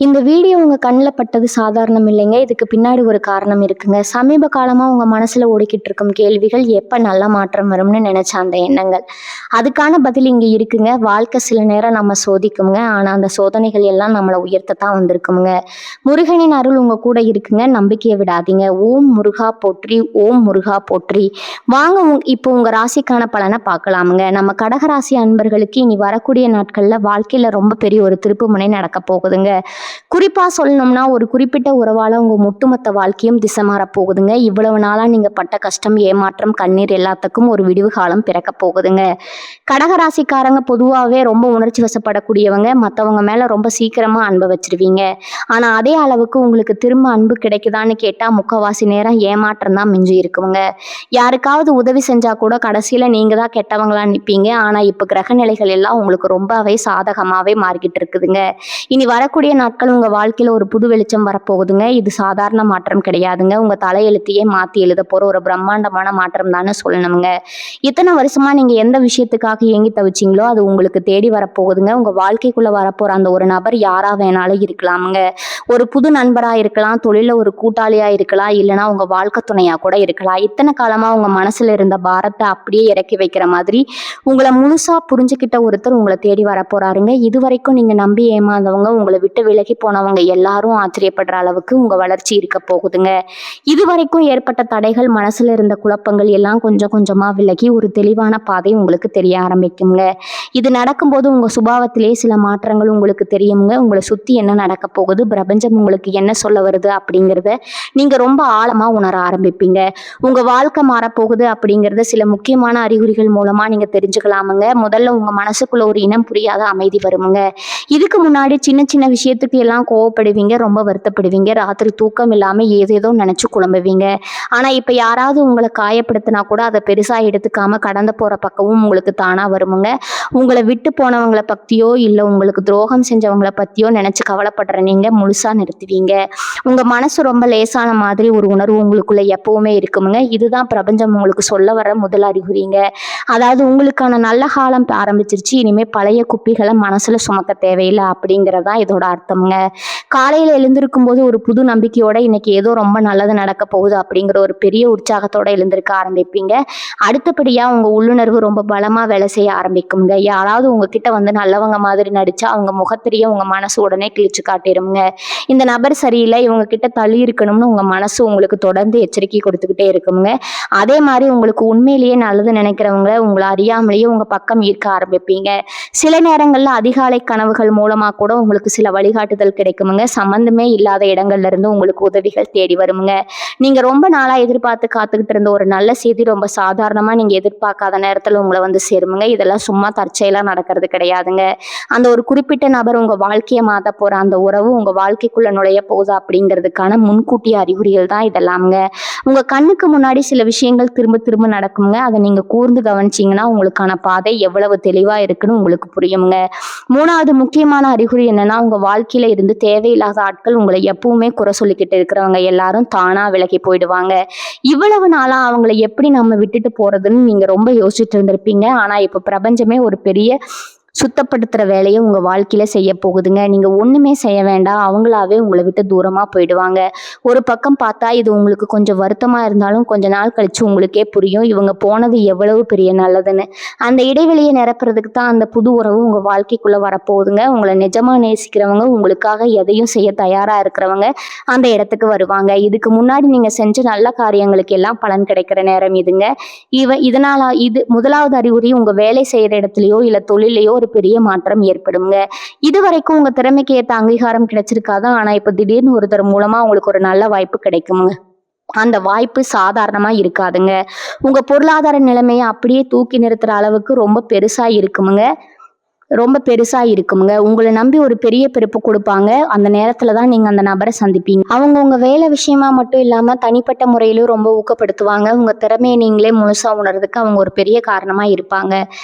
இந்த வீடியோ உங்க கண்ணுல பட்டது சாதாரணம் இல்லைங்க. இதுக்கு பின்னாடி ஒரு காரணம் இருக்குங்க. சமீப காலமா உங்க மனசுல ஓடிக்கிட்டு இருக்கும் கேள்விகள், எப்ப நல்ல மாற்றம் வரும்னு நினைச்ச அந்த எண்ணங்கள். அதுக்கான பதில் இங்க இருக்குங்க. வாழ்க்கை சில நேரம் நம்ம சோதிக்குங்க. ஆனா அந்த சோதனைகள் எல்லாம் நம்மள உயர்த்தத்தான் வந்திருக்குங்க. முருகனின் அருள் உங்க கூட இருக்குங்க. நம்பிக்கையை விடாதீங்க. ஓம் முருகா போற்றி, ஓம் முருகா போற்றி. வாங்க இப்போ உங்க ராசிக்கான பலனை பார்க்கலாமுங்க. நம்ம கடகராசி அன்பர்களுக்கு இனி வரக்கூடிய நாட்கள்ல வாழ்க்கையில ரொம்ப பெரிய ஒரு திருப்புமுனை நடக்க போகுதுங்க. குறிப்பா சொல்லணும்னா, ஒரு குறிப்பிட்ட உறவால உங்க ஒட்டுமொத்த வாழ்க்கையும் திசை மாற போகுதுங்க. இவ்வளவு நாளா நீங்க பட்ட கஷ்டம், ஏமாற்றம், கண்ணீர் எல்லாத்துக்கும் ஒரு விடிவு காலம் பிறக்க போகுதுங்க. கடகராசிக்காரங்க பொதுவாகவே ரொம்ப உணர்ச்சி வசப்படக்கூடியவங்க. மற்றவங்க மேல ரொம்ப சீக்கிரமா அன்பை வச்சிருவீங்க. ஆனா அதே அளவுக்கு உங்களுக்கு திரும்ப அன்பு கிடைக்குதான்னு கேட்டா முக்கால்வாசி நேரம் ஏமாற்றம் தான் மிஞ்சி இருக்குங்க. யாருக்காவது உதவி செஞ்சா கூட கடைசியில நீங்க தான் கெட்டவங்களா நிற்பீங்க. ஆனா இப்ப கிரக நிலைகள் எல்லாம் உங்களுக்கு ரொம்பவே சாதகமாவே மாறிக்கிட்டு இருக்குதுங்க. இனி வரக்கூடிய நாட்கள் உங்க வாழ்க்கையில ஒரு புது வெளிச்சம் வரப்போகுதுங்க. இது சாதாரண மாற்றம் கிடையாதுங்க. உங்க தலையெழுத்தையே மாத்தி எழுத போற ஒரு பிரம்மாண்டமான மாற்றம் தானே சொல்லணுங்க. இத்தனை வருஷமா நீங்க எந்த விஷயத்துக்காக ஏங்கி தவிச்சிங்களோ அது உங்களுக்கு தேடி வரப்போகுதுங்க. உங்க வாழ்க்கைக்குள்ள வரப்போற அந்த ஒரு நபர் யாரா வேணாலும் இருக்கலாமுங்க. ஒரு புது நண்பரா இருக்கலாம், தொழில ஒரு கூட்டாளியா இருக்கலாம், இல்லைன்னா உங்க வாழ்க்கை துணையா கூட இருக்கலாம். இத்தனை காலமா உங்க மனசுல இருந்த பாரத்தை அப்படியே இறக்கி வைக்கிற மாதிரி உங்களை முழுசா புரிஞ்சுக்கிட்ட ஒருத்தர் உங்களை தேடி வர போறாருங்க. இது வரைக்கும் நீங்க நம்பி ஏமாந்தவங்க, உங்களை விட்டு விலகி போனவங்க எல்லாரும் ஆச்சரியப்படுற அளவுக்கு உங்க வளர்ச்சி இருக்க போகுதுங்க. இது வரைக்கும் ஏற்பட்ட தடைகள், மனசுல இருந்த குழப்பங்கள் எல்லாம் கொஞ்சம் கொஞ்சமா விலகி ஒரு தெளிவான பாதை உங்களுக்கு தெரிய ஆரம்பிக்குங்க. இது நடக்கும்போது உங்க சுபாவத்திலேயே சில மாற்றங்கள் உங்களுக்கு தெரியுங்க. உங்களை சுத்தி என்ன நடக்க போகுது, பிரபஞ்சம் உங்களுக்கு என்ன சொல்ல வருது அப்படிங்கிறத நீங்க ரொம்ப ஆழமா உணர ஆரம்பிப்பீங்க. உங்க வாழ்க்கை மாறப்போகுது அப்படிங்கிறத சில முக்கியமான அறிகுறிகள் மூலமா நீங்க தெரிஞ்சுக்கலாமுங்க. முதல்ல உங்க மனசுக்குள்ள ஒரு இனம் புரியாத அமைதி வருமுங்க. இதுக்கு முன்னாடி சின்ன சின்ன விஷயத்துக்கு எல்லாம் கோவப்படுவீங்க, ரொம்ப வருத்தப்படுவீங்க, ராத்திரி தூக்கம் இல்லாம ஏதேதோ நினைச்சு குழம்புவீங்க. ஆனா இப்ப யாராவது உங்களை காயப்படுத்தினா கூட அதை பெருசா எடுத்துக்காம கடந்து போற பக்கமும் உங்களுக்கு தானா வருமுங்க. உங்களை விட்டு போனவங்களை பத்தியோ இல்ல உங்களுக்கு துரோகம் செஞ்சவங்களை பத்தியோ நினைச்சு கவலைப்படுற நீங்க முழுசா நிறுத்துவீங்க. உங்க மனசு ரொம்ப லேசான மாதிரி ஒரு உணர்வு உங்களுக்குள்ள எப்பவுமே இருக்குமுங்க. இதுதான் பிரபஞ்சம் உங்களுக்கு சொல்ல வர முதல் அறிகுறிங்க. அதாவது உங்களுக்கான நல்ல காலம் ஆரம்பிச்சிருச்சு. இனிமே பழைய குப்பிகளை மனசுல சுமக்க தேவையில்லை அப்படிங்கிறதா இதோட அர்த்தம்ங்க. காலையில எழுந்திருக்கும் போது ஒரு புது நம்பிக்கையோட இன்னைக்கு ஏதோ ரொம்ப நல்லது நடக்க போகுது அப்படிங்கிற ஒரு பெரிய உற்சாகத்தோட எழுந்திருக்க ஆரம்பிப்பீங்க. அடுத்தபடியா உங்க உள்ளுணர்வு ரொம்ப பலமா வேலை செய்ய ஆரம்பிக்குங்க. யாராவது உங்ககிட்ட வந்து நல்லவங்க மாதிரி நடிச்சா அவங்க முகத்திலேயே உங்க மனசு உடனே கிழிச்சு காட்டிருங்க. இந்த நபர் சரியில்லை, இவங்க கிட்ட தள்ளி இருக்கணும்னு உங்க மனசு உங்களுக்கு தொடர்ந்து எச்சரிக்கை கொடுத்துக்கிட்டே இருக்குங்க. அதே மாதிரி உங்களுக்கு உண்மையிலேயே நல்லது நினைக்கிறவங்க உங்களை அறியாமலேயே உங்க பக்கம் ஈர்க்க ஆரம்பிப்பீங்க. சில நேரங்கள்ல அதிகாலை கனவுகள் மூலமா கூட உங்களுக்கு சில வழிகாட்டுதல் கிடைக்குமுங்க. சம்பந்தமே இல்லாத இடங்கள்ல இருந்து உங்களுக்கு உதவிகள் தேடி வருமுங்க. நீங்க ரொம்ப நாளா எதிர்பார்த்து காத்துக்கிட்டு இருந்த ஒரு நல்ல செய்தி ரொம்ப சாதாரணமா நீங்க எதிர்பார்க்காத நேரத்துல உங்களை வந்து சேருமுங்க. இதெல்லாம் சும்மா தற்செயலா நடக்கிறது கிடையாதுங்க. அந்த ஒரு குறிப்பிட்ட நபர் உங்க வாழ்க்கையை மாத்த போற அந்த உறவு உங்க வாழ்க்கைக்குள்ள நுழைய போகுது அப்படிங்கிறதுக்கான முன்கூட்டிய அறிகுறிகள் தான் இதெல்லாமுங்க. உங்க கண்ணுக்கு முன்னாடி சில விஷயங்கள் திரும்ப திரும்ப நடக்குங்க. அதை நீங்க கூர்ந்து கவனிச்சீங்கன்னா உங்களுக்கான பாதை எவ்வளவு தெளிவா இருக்குன்னு உங்களுக்கு புரியுங்க. மூணாவது முக்கியமான அறிகுறி என்னன்னா, உங்க வாழ்க்கையில இருந்து தேவையில்லாத ஆட்கள், உங்களை எப்பவுமே குறை சொல்லிக்கிட்டு இருக்கிறவங்க எல்லாரும் தானா விலகி போயிடுவாங்க. இவ்வளவு நாளா அவங்களை எப்படி நம்ம விட்டுட்டு போறதுன்னு நீங்க ரொம்ப யோசிச்சுட்டு இருந்திருப்பீங்க. ஆனா இப்ப பிரபஞ்சமே ஒரு பெரிய சுத்தப்படுத்துற வேலையை உங்க வாழ்க்கையில செய்ய போகுதுங்க. நீங்க ஒண்ணுமே செய்ய வேண்டாம், அவங்களாவே உங்களை விட்டு தூரமா போயிடுவாங்க. ஒரு பக்கம் பார்த்தா இது உங்களுக்கு கொஞ்சம் வருத்தமா இருந்தாலும் கொஞ்ச நாள் கழிச்சு உங்களுக்கே புரியும் இவங்க போனது எவ்வளவு பெரிய நல்லதுன்னு. அந்த இடைவெளியை நிரப்புறதுக்கு தான் அந்த புது உறவு உங்க வாழ்க்கைக்குள்ள வரப்போகுதுங்க. உங்களை நிஜமா நேசிக்கிறவங்க, உங்களுக்காக எதையும் செய்ய தயாரா இருக்கிறவங்க அந்த இடத்துக்கு வருவாங்க. இதுக்கு முன்னாடி நீங்க செஞ்ச நல்ல காரியங்களுக்கு எல்லாம் பலன் கிடைக்கிற நேரம் இதுங்க. இது முதலாவது அறிகுறி, உங்க வேலை செய்யற இடத்துலயோ இல்ல தொழிலையோ ஒரு பெரிய மாற்றம் ஏற்படுங்க. இது வரைக்கும் உங்க திறமைக்கு ஏற்ற அங்கீகாரம் கிடைச்சிருக்காது. ஆனா இப்ப திடீர்னு ஒருத்தர் மூலமா உங்களுக்கு ஒரு நல்ல வாய்ப்பு கிடைக்குங்க. அந்த வாய்ப்பு சாதாரணமா இருக்காதுங்க. உங்க பொருளாதார நிலைமையை அப்படியே தூக்கி நிறுத்துற அளவுக்கு ரொம்ப பெருசா இருக்குமுங்க. உங்களை நம்பி ஒரு பெரிய பிறப்பு கொடுப்பாங்க. அந்த நேரத்துல தான் நீங்க அந்த நபரை சந்திப்பீங்க. அவங்க உங்க வேலை விஷயமா மட்டும் இல்லாம தனிப்பட்ட முறையிலும் ரொம்ப ஊக்கப்படுத்துவாங்க. உங்க திறமையை நீங்களே முழுசா உணர்றதுக்கு அவங்க ஒரு பெரிய காரணமா இருப்பாங்க.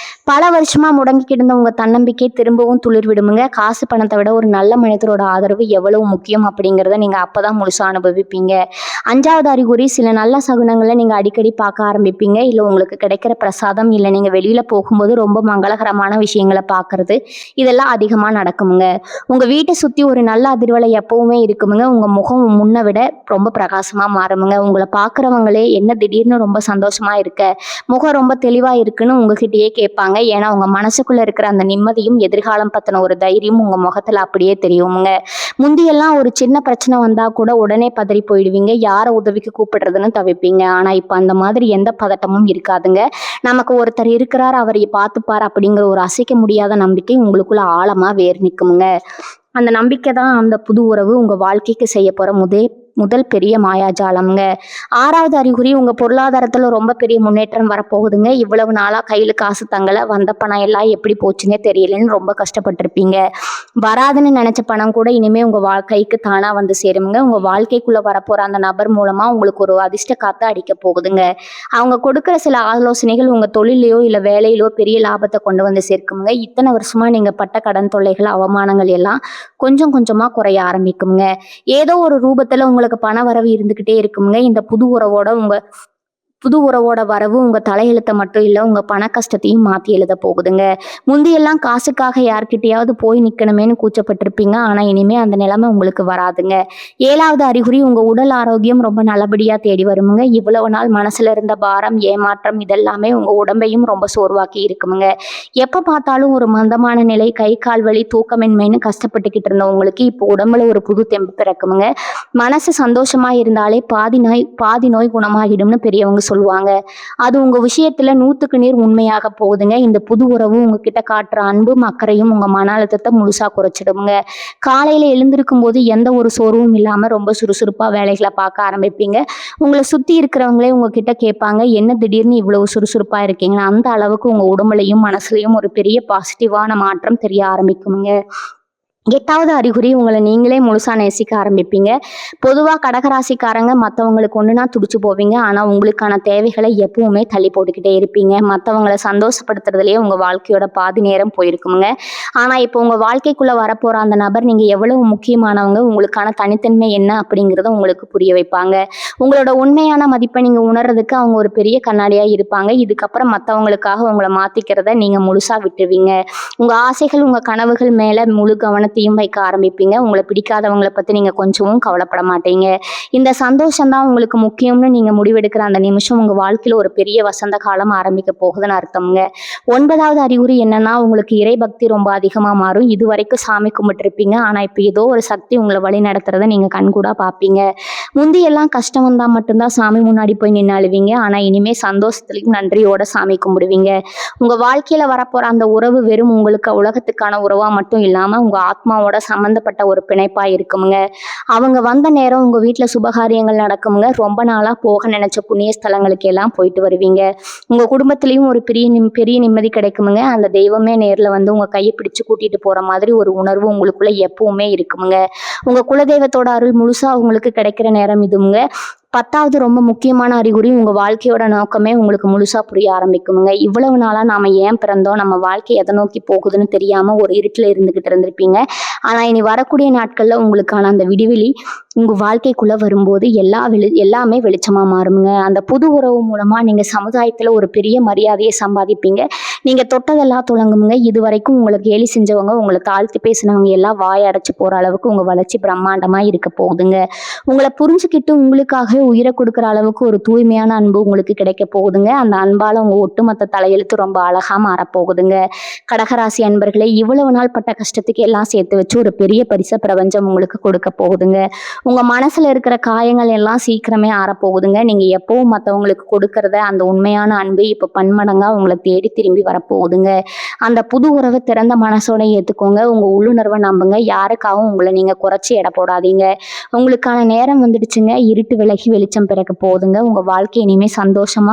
பல வருஷமா முடங்கிக்கிட்டு இருந்த உங்க தன்னம்பிக்கை திரும்பவும் துளிர் விடுமுங்க. காசு பணத்தை விட ஒரு நல்ல மனிதரோட ஆதரவு எவ்வளவு முக்கியம் அப்படிங்கிறத நீங்க அப்பதான் முழுசா அனுபவிப்பீங்க. அஞ்சாவது அறிகுறி, சில நல்ல சகுனங்களை நீங்க அடிக்கடி பார்க்க ஆரம்பிப்பீங்க. இல்ல உங்களுக்கு கிடைக்கிற பிரசாதம், இல்ல நீங்க வெளியில போகும்போது ரொம்ப மங்களகரமான விஷயங்களை பார்க்க பார்க்கறது இதெல்லாம் அதிகமாக நடக்குமுங்க. உங்கள் வீட்டை சுற்றி ஒரு நல்ல அதிர்வலை எப்பவுமே இருக்குமுங்க. உங்கள் முகம் முன்னை விட ரொம்ப பிரகாசமாக மாறுமுங்க. உங்களை பார்க்குறவங்களே என்ன திடீர்னு ரொம்ப சந்தோஷமாக இருக்க, முகம் ரொம்ப தெளிவாக இருக்குன்னு உங்ககிட்டயே கேட்பாங்க. ஏன்னா உங்கள் மனசுக்குள்ளே இருக்கிற அந்த நிம்மதியும் எதிர்காலம் பற்றின ஒரு தைரியமும் உங்கள் முகத்தில் அப்படியே தெரியுமுங்க. முந்தியெல்லாம் ஒரு சின்ன பிரச்சனை வந்தால் கூட உடனே பதறி போயிடுவீங்க, யாரை உதவிக்கு கூப்பிடுறதுன்னு தவிப்பீங்க. ஆனால் இப்போ அந்த மாதிரி எந்த பதட்டமும் இருக்காதுங்க. நமக்கு ஒருத்தர் இருக்கிறார், அவரை பார்த்துப்பார் அப்படிங்கிற ஒரு அசைக்க முடியாத நம்பிக்கை உங்களுக்குள்ள ஆழமாக வேர் நிற்குமுங்க. அந்த நம்பிக்கை தான் அந்த புது உறவு உங்கள் வாழ்க்கைக்கு செய்ய போகிற முதல் பெரிய மாயாஜாலம்ங்க. 6வது அறிகுறி, உங்கள் பொருளாதாரத்தில் ரொம்ப பெரிய முன்னேற்றம் வரப்போகுதுங்க. இவ்வளவு நாளாக கையில் காசு தங்கலை, வந்த பணம் எல்லாம் எப்படி போச்சுன்னே தெரியலன்னு ரொம்ப கஷ்டப்பட்டிருப்பீங்க. வராதுன்னு நினச்ச பணம் கூட இனிமேல் உங்கள் கைக்கு தானாக வந்து சேருமுங்க. உங்கள் வாழ்க்கைக்குள்ளே வரப்போகிற அந்த நபர் மூலமாக உங்களுக்கு ஒரு அதிர்ஷ்ட காற்று அடிக்க போகுதுங்க. அவங்க கொடுக்குற சில ஆலோசனைகள் உங்கள் தொழிலையோ இல்லை வேலையிலோ பெரிய லாபத்தை கொண்டு வந்து சேர்க்குமுங்க. இத்தனை வருஷமாக நீங்கள் பட்ட கடன் தொல்லைகள், அவமானங்கள் எல்லாம் கொஞ்சம் கொஞ்சமாக குறைய ஆரம்பிக்குங்க. ஏதோ ஒரு ரூபத்தில் உங்களுக்கு பண வரவு இருந்துகிட்டே இருக்குங்க. இந்த புது உறவோட வரவு உங்கள் தலையெழுத்தை மட்டும் இல்லை, உங்கள் பண கஷ்டத்தையும் மாற்றி எழுத போகுதுங்க. முந்தியெல்லாம் காசுக்காக யார்கிட்டையாவது போய் நிற்கணுமேனு கூச்சப்பட்டிருப்பீங்க. ஆனால் இனிமேல் அந்த நிலைமை உங்களுக்கு வராதுங்க. 7வது அறிகுறி, உங்கள் உடல் ஆரோக்கியம் ரொம்ப நல்லபடியாக தேடி வருமுங்க. இவ்வளவு நாள் மனசில் இருந்த பாரம், ஏமாற்றம் இதெல்லாமே உங்கள் உடம்பையும் ரொம்ப சோர்வாக்கி இருக்குமுங்க. எப்போ பார்த்தாலும் ஒரு மந்தமான நிலை, கை கால் வலி, தூக்கமின்மைன்னு கஷ்டப்பட்டுக்கிட்டு இருந்த உங்களுக்கு இப்போ உடம்புல ஒரு புது தெம்பு பிறக்குமுங்க. மனசு சந்தோஷமாக இருந்தாலே பாதி நோய் குணமாகிடும்னு பெரியவங்க சொல்லுவாங்க. அது உங்க விஷயத்துல 100க்கு 100 உண்மையாக போகுதுங்க. இந்த புது உறவு உங்ககிட்ட காட்டுற அன்பும் அக்கறையும் உங்க மன அழுத்தத்தை முழுசா குறைச்சிடுங்க. காலையில எழுந்திருக்கும் போது எந்த ஒரு சோர்வும் இல்லாம ரொம்ப சுறுசுறுப்பா வேலைகளை பார்க்க ஆரம்பிப்பீங்க. உங்களை சுத்தி இருக்கிறவங்களே உங்ககிட்ட கேட்பாங்க, என்ன திடீர்னு இவ்வளவு சுறுசுறுப்பா இருக்கீங்கன்னா. அந்த அளவுக்கு உங்க உடம்புலையும் மனசுலையும் ஒரு பெரிய பாசிட்டிவான மாற்றம் தெரிய ஆரம்பிக்குங்க. 8வது அறிகுறி, உங்களை நீங்களே முழுசா நேசிக்க ஆரம்பிப்பீங்க. பொதுவாக கடகராசிக்காரங்க மற்றவங்களுக்கு ஒன்றுனா துடிச்சு போவீங்க. ஆனால் உங்களுக்கான தேவைகளை எப்பவுமே தள்ளி போட்டுக்கிட்டே இருப்பீங்க. மற்றவங்களை சந்தோஷப்படுத்துறதுலேயே உங்கள் வாழ்க்கையோட பாதி நேரம் போயிருக்குங்க. ஆனால் இப்போ உங்கள் வாழ்க்கைக்குள்ளே வரப்போகிற அந்த நபர் நீங்கள் எவ்வளவு முக்கியமானவங்க, உங்களுக்கான தனித்தன்மை என்ன அப்படிங்கிறத உங்களுக்கு புரிய வைப்பாங்க. உங்களோட உண்மையான மதிப்பை நீங்கள் உணர்றதுக்கு அவங்க ஒரு பெரிய கண்ணாடியாக இருப்பாங்க. இதுக்கப்புறம் மற்றவங்களுக்காக உங்களை மாற்றிக்கிறத நீங்கள் முழுசாக விட்டுருவீங்க. உங்கள் ஆசைகள், உங்கள் கனவுகள் மேலே முழு கவனத்தையும் வைக்க ஆரம்பிப்பீங்க. உங்களை பிடிக்காதவங்களை பற்றி நீங்கள் கொஞ்சமும் கவலைப்பட மாட்டீங்க. இந்த சந்தோஷம் தான் உங்களுக்கு முக்கியம்னு நீங்கள் முடிவெடுக்கிற அந்த நிமிஷம் உங்கள் வாழ்க்கையில் ஒரு பெரிய வசந்த காலம் ஆரம்பிக்க போகுதுன்னு அர்த்தம்ங்க. 9வது அறிகுறி என்னன்னா, உங்களுக்கு இறை பக்தி ரொம்ப அதிகமாக மாறும். இது வரைக்கும் சாமி கும்பிட்டுருப்பீங்க, ஆனால் இப்போ ஏதோ ஒரு சக்தி உங்களை வழி நடத்துறதை நீங்கள் கண்கூடாக பார்ப்பீங்க. முந்தியெல்லாம் கஷ்டம் வந்தால் மட்டும்தான் சாமி முன்னாடி போய் நின்று அழுவீங்க. ஆனால் இனிமேல் சந்தோஷத்துலையும் நன்றியோட சாமி கும்பிடுவீங்க. உங்கள் வாழ்க்கையில் வரப்போகிற அந்த உறவு வெறும் உங்களுக்கு உலகத்துக்கான உறவாக மட்டும் இல்லாமல் உங்கள் ஆத்மாவோட சம்மந்தப்பட்ட ஒரு பிணைப்பா இருக்குமுங்க. அவங்க வந்த நேரம் உங்க வீட்டுல சுபகாரியங்கள் நடக்குமுங்க. ரொம்ப நாளா போக நினைச்ச புண்ணிய ஸ்தலங்களுக்கு எல்லாம் போயிட்டு வருவீங்க. உங்க குடும்பத்திலையும் ஒரு பெரிய நிம்மதி கிடைக்குமுங்க. அந்த தெய்வமே நேர்ல வந்து உங்க கையை பிடிச்சு கூட்டிட்டு போற மாதிரி ஒரு உணர்வு உங்களுக்குள்ள எப்பவுமே இருக்குமுங்க. உங்க குலதெய்வத்தோட அருள் முழுசா உங்களுக்கு கிடைக்கிற நேரம் இதுமுங்க. 10வது ரொம்ப முக்கியமான அறிகுறி, உங்கள் வாழ்க்கையோட நோக்கமே உங்களுக்கு முழுசாக புரிய ஆரம்பிக்குமுங்க. இவ்வளவு நாளாக நாம் ஏன் பிறந்தோம், நம்ம வாழ்க்கை எதை நோக்கி போகுதுன்னு தெரியாமல் ஒரு இருட்டில் இருந்துக்கிட்டு இருந்திருப்பீங்க. ஆனால் இனி வரக்கூடிய நாட்களில் உங்களுக்கான அந்த விடிவெளி உங்கள் வாழ்க்கைக்குள்ளே வரும்போது எல்லாமே வெளிச்சமாக மாறுமுங்க. அந்த புது உறவு மூலமாக நீங்கள் சமுதாயத்தில் ஒரு பெரிய மரியாதையை சம்பாதிப்பீங்க. நீங்கள் தொட்டதெல்லாம் தொடங்குமுங்க. இது வரைக்கும் உங்களை கேலி செஞ்சவங்க, உங்களை தாழ்த்தி பேசினவங்க எல்லாம் வாய் அடைச்சி போகிற அளவுக்கு உங்கள் வளர்ச்சி பிரம்மாண்டமாக இருக்க போகுதுங்க. உங்களை புரிஞ்சுக்கிட்டு உங்களுக்காக உயிரை கொடுக்குற அளவுக்கு ஒரு தூய்மையான அன்பு உங்களுக்கு கிடைக்க போகுதுங்க. அந்த அன்பால் உங்கள் ஒட்டுமொத்த தலையெழுத்து ரொம்ப அழகாக மாறப்போகுதுங்க. கடகராசி அன்பர்களே, இவ்வளவு நாள் பட்ட கஷ்டத்துக்கு எல்லாம் சேர்த்து வச்சு ஒரு பெரிய பரிசை பிரபஞ்சம் உங்களுக்கு கொடுக்க போகுதுங்க. உங்கள் மனசில் இருக்கிற காயங்கள் எல்லாம் சீக்கிரமே ஆறப்போகுதுங்க. நீங்கள் எப்பவும் மற்றவங்களுக்கு கொடுக்கறத அந்த உண்மையான அன்பு இப்போ பன்மடங்காக உங்களை தேடி திரும்பி வரப்போகுதுங்க. அந்த புது உறவை திறந்த மனசோட ஏற்றுக்கோங்க. உங்கள் உள்ளுணர்வை நம்புங்க. யாருக்காகவும் உங்களை நீங்கள் குறைச்சி எடை போடாதீங்க. உங்களுக்கான நேரம் வந்துடுச்சுங்க. இருட்டு விலகி வெளிச்சம் பிறக்க போகுதுங்க. உங்கள் வாழ்க்கை இனிமேல் சந்தோஷம்,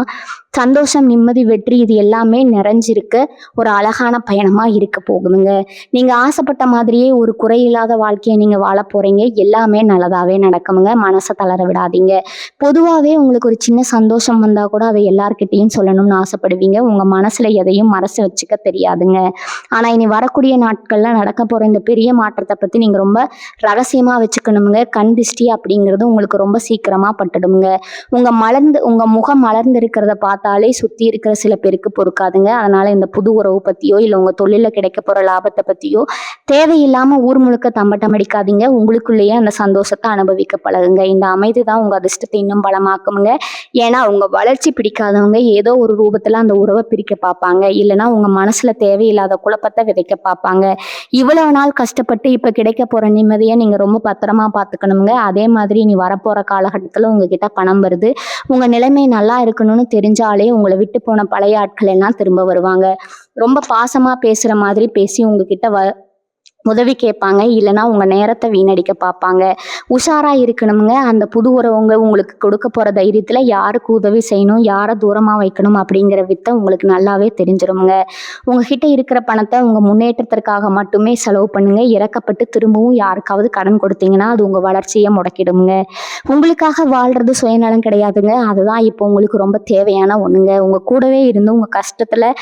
நிம்மதி, வெற்றி இது எல்லாமே நிறைஞ்சிருக்க ஒரு அழகான பயணமாக இருக்க போகுதுங்க. நீங்கள் ஆசைப்பட்ட மாதிரியே ஒரு குறையில்லாத வாழ்க்கையை நீங்கள் வாழ போகிறீங்க. எல்லாமே நல்லதாகவே நடக்குமுங்க. மனசை தளர விடாதீங்க. பொதுவாகவே உங்களுக்கு ஒரு சின்ன சந்தோஷம் வந்தால் கூட அதை எல்லார்கிட்டையும் சொல்லணும்னு ஆசைப்படுவீங்க. உங்கள் மனசில் எதையும் எதையும் மறைச்சு வச்சுக்க தெரியாதுங்க. ஆனா இனி வரக்கூடிய நாட்கள்ல நடக்க போற இந்த பெரிய மாற்றத்தை பத்தி நீங்க ரொம்ப ரகசியமா வச்சுக்கணுங்க. கண் திஷ்டி அப்படிங்கிறது உங்களுக்கு ரொம்ப சீக்கிரமா பட்டுடுங்க. உங்க முகம் மலர்ந்து இருக்கிறத பார்த்தாலே சுத்தி இருக்கிற சில பேருக்கு பொறுக்காதுங்க. அதனால இந்த புது உறவு பத்தியோ இல்ல உங்க தொழில கிடைக்க போற லாபத்தை பத்தியோ தேவையில்லாம ஊர் முழுக்க தம்பட்டம் அடிக்காதீங்க. உங்களுக்குள்ளேயே அந்த சந்தோஷத்தை அனுபவிக்க பழகுங்க. இந்த அமைதி தான் உங்க அதிர்ஷ்டத்தை இன்னும் பலமாக்குமுங்க. ஏன்னா உங்க வளர்ச்சி பிடிக்காதவங்க ஏதோ ஒரு ரூபத்துல அந்த உறவை பிரிக்க பார்ப்பாங்க. இல்லைன்னா உங்க மனசுல தேவையில்லாத குழப்பத்தை விதைக்க பார்ப்பாங்க. இவ்வளவு நாள் கஷ்டப்பட்டு இப்ப கிடைக்க போற நிம்மதியை நீங்க ரொம்ப பத்திரமா பார்த்துக்கணுங்க. அதே மாதிரி நீ வரப்போற காலகட்டத்துல உங்ககிட்ட பணம் வருது. உங்க நிலைமை நல்லா இருக்கணும்னு தெரிஞ்சாலே உங்களை விட்டு போன பழைய ஆட்கள் எல்லாம் திரும்ப வருவாங்க. ரொம்ப பாசமா பேசுற மாதிரி பேசி உங்ககிட்ட உதவி கேட்பாங்க. இல்லைன்னா உங்க நேரத்தை வீணடிக்க பார்ப்பாங்க. உஷாரா இருக்கணுங்க. அந்த புது உறவுங்க உங்களுக்கு கொடுக்க போற தைரியத்துல யாருக்கு உதவி செய்யணும், யாரை தூரமா வைக்கணும் அப்படிங்கிற வித்தை உங்களுக்கு நல்லாவே தெரிஞ்சிருமுங்க. உங்ககிட்ட இருக்கிற பணத்தை உங்க முன்னேற்றத்திற்காக மட்டுமே செலவு பண்ணுங்க. இறக்கப்பட்டு திரும்பவும் யாருக்காவது கடன் கொடுத்தீங்கன்னா அது உங்க வளர்ச்சியை முடக்கிடுங்க. உங்களுக்காக வாழ்றது சுயநலம் கிடையாதுங்க. அதுதான் இப்போ உங்களுக்கு ரொம்ப தேவையான ஒண்ணுங்க. உங்க கூடவே இருந்து உங்க கஷ்டத்துல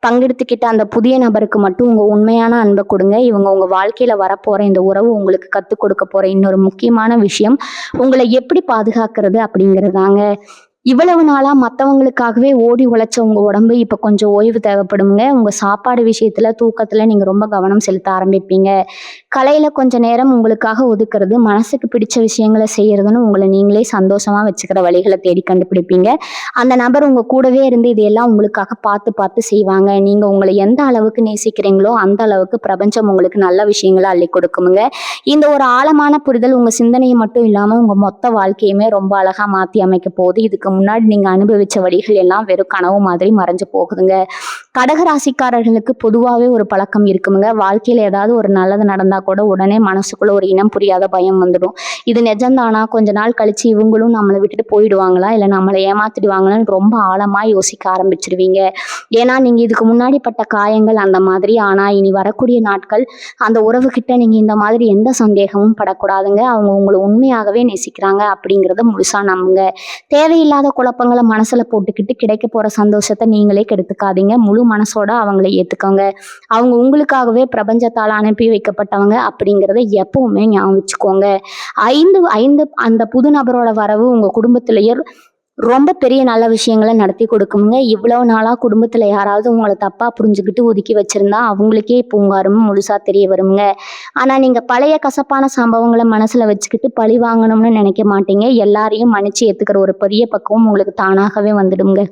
பங்கெடுத்துக்கிட்ட அந்த புதிய நபருக்கு மட்டும் உங்க உண்மையான அன்பை கொடுங்க. இவங்க உங்க வாழ்க்கையில வரப்போற இந்த உறவு உங்களுக்கு கத்துக் கொடுக்க போற இன்னொரு முக்கியமான விஷயம் உங்களை எப்படி பாதுகாக்கிறது அப்படிங்கிறதாங்க. இவ்வளவு நாளா மற்றவங்களுக்காகவே ஓடி உழைச்ச உங்க உடம்பு இப்ப கொஞ்சம் ஓய்வு தேவைப்படுங்க. உங்க சாப்பாடு விஷயத்துல தூக்கத்துல நீங்க ரொம்ப கவனம் செலுத்த ஆரம்பிப்பீங்க. கலையில கொஞ்ச நேரம் உங்களுக்காக ஒதுக்குறது, மனசுக்கு பிடிச்ச விஷயங்களை செய்யறதுன்னு உங்களை நீங்களே சந்தோஷமா வச்சுக்கிற வழிகளை தேடி கண்டுபிடிப்பீங்க. அந்த நபர் உங்க கூடவே இருந்து இதையெல்லாம் உங்களுக்காக பார்த்து பார்த்து செய்வாங்க. நீங்க உங்களை எந்த அளவுக்கு நேசிக்கிறீங்களோ அந்த அளவுக்கு பிரபஞ்சம் உங்களுக்கு நல்ல விஷயங்களை அள்ளி கொடுக்குமுங்க. இந்த ஒரு ஆழமான புரிதல் உங்க சிந்தனையை மட்டும் இல்லாம உங்க மொத்த வாழ்க்கையுமே ரொம்ப அழகா மாத்தி அமைக்க போகுது. இதுக்கு முன்னாடி நீங்க அனுபவிச்ச வழிகள் எல்லாம் வெறும் கனவு மாதிரி மறைஞ்சு போகுதுங்க. கடகராசிக்காரர்களுக்கு பொதுவாகவே ஒரு பழக்கம் இருக்குமுங்க. வாழ்க்கையில ஏதாவது ஒரு நல்லது நடந்தா கூட உடனே மனசுக்குள்ள ஒரு இனம் புரியாத பயம் வந்துடும். இது நிஜம்தானா, கொஞ்ச நாள் கழிச்சு இவங்களும் நம்மளை விட்டுட்டு போயிடுவாங்களா, இல்லை நம்மளை ஏமாத்திடுவாங்களான்னு ரொம்ப ஆழமா யோசிக்க ஆரம்பிச்சிருவீங்க. ஏன்னா நீங்க இதுக்கு முன்னாடி பட்ட காயங்கள் அந்த மாதிரி. ஆனா இனி வரக்கூடிய நாட்கள் அந்த உறவு கிட்ட நீங்க இந்த மாதிரி எந்த சந்தேகமும் படக்கூடாதுங்க. அவங்க உங்களை உண்மையாகவே நேசிக்கிறாங்க அப்படிங்கிறத முழுசா நம்புங்க. தேவையில்லாத குழப்பங்களை மனசுல போட்டுக்கிட்டு கிடைக்க போற சந்தோஷத்தை நீங்களே கெடுத்துக்காதீங்க. முழு மனசோட அவங்களை ஏத்துக்கோங்க. அவங்க உங்களுக்காகவே பிரபஞ்சத்தால் அனுப்பி வைக்கப்பட்டவங்க அப்படிங்கிறத எப்பவுமே ஞாபகம் வச்சுக்கோங்க. அந்த புது நபரோட வரவு உங்க குடும்பத்திலேயே ரொம்ப பெரிய நல்ல விஷயங்களை நடத்தி கொடுக்குமுங்க. இவ்வளவு நாளா குடும்பத்துல யாராவது உங்களை தப்பா புரிஞ்சுக்கிட்டு ஒதுக்கி வச்சிருந்தா அவங்களுக்கே இப்போ உங்க அருமை முழுசா தெரிய வருங்க. ஆனா நீங்க பழைய கசப்பான சம்பவங்களை மனசுல வச்சுக்கிட்டு பழி வாங்கணும்னு நினைக்க மாட்டீங்க. எல்லாரையும் மன்னிச்சு ஏத்துக்கிற ஒரு பெரிய பக்குவம் உங்களுக்கு தானாகவே வந்துடுங்க.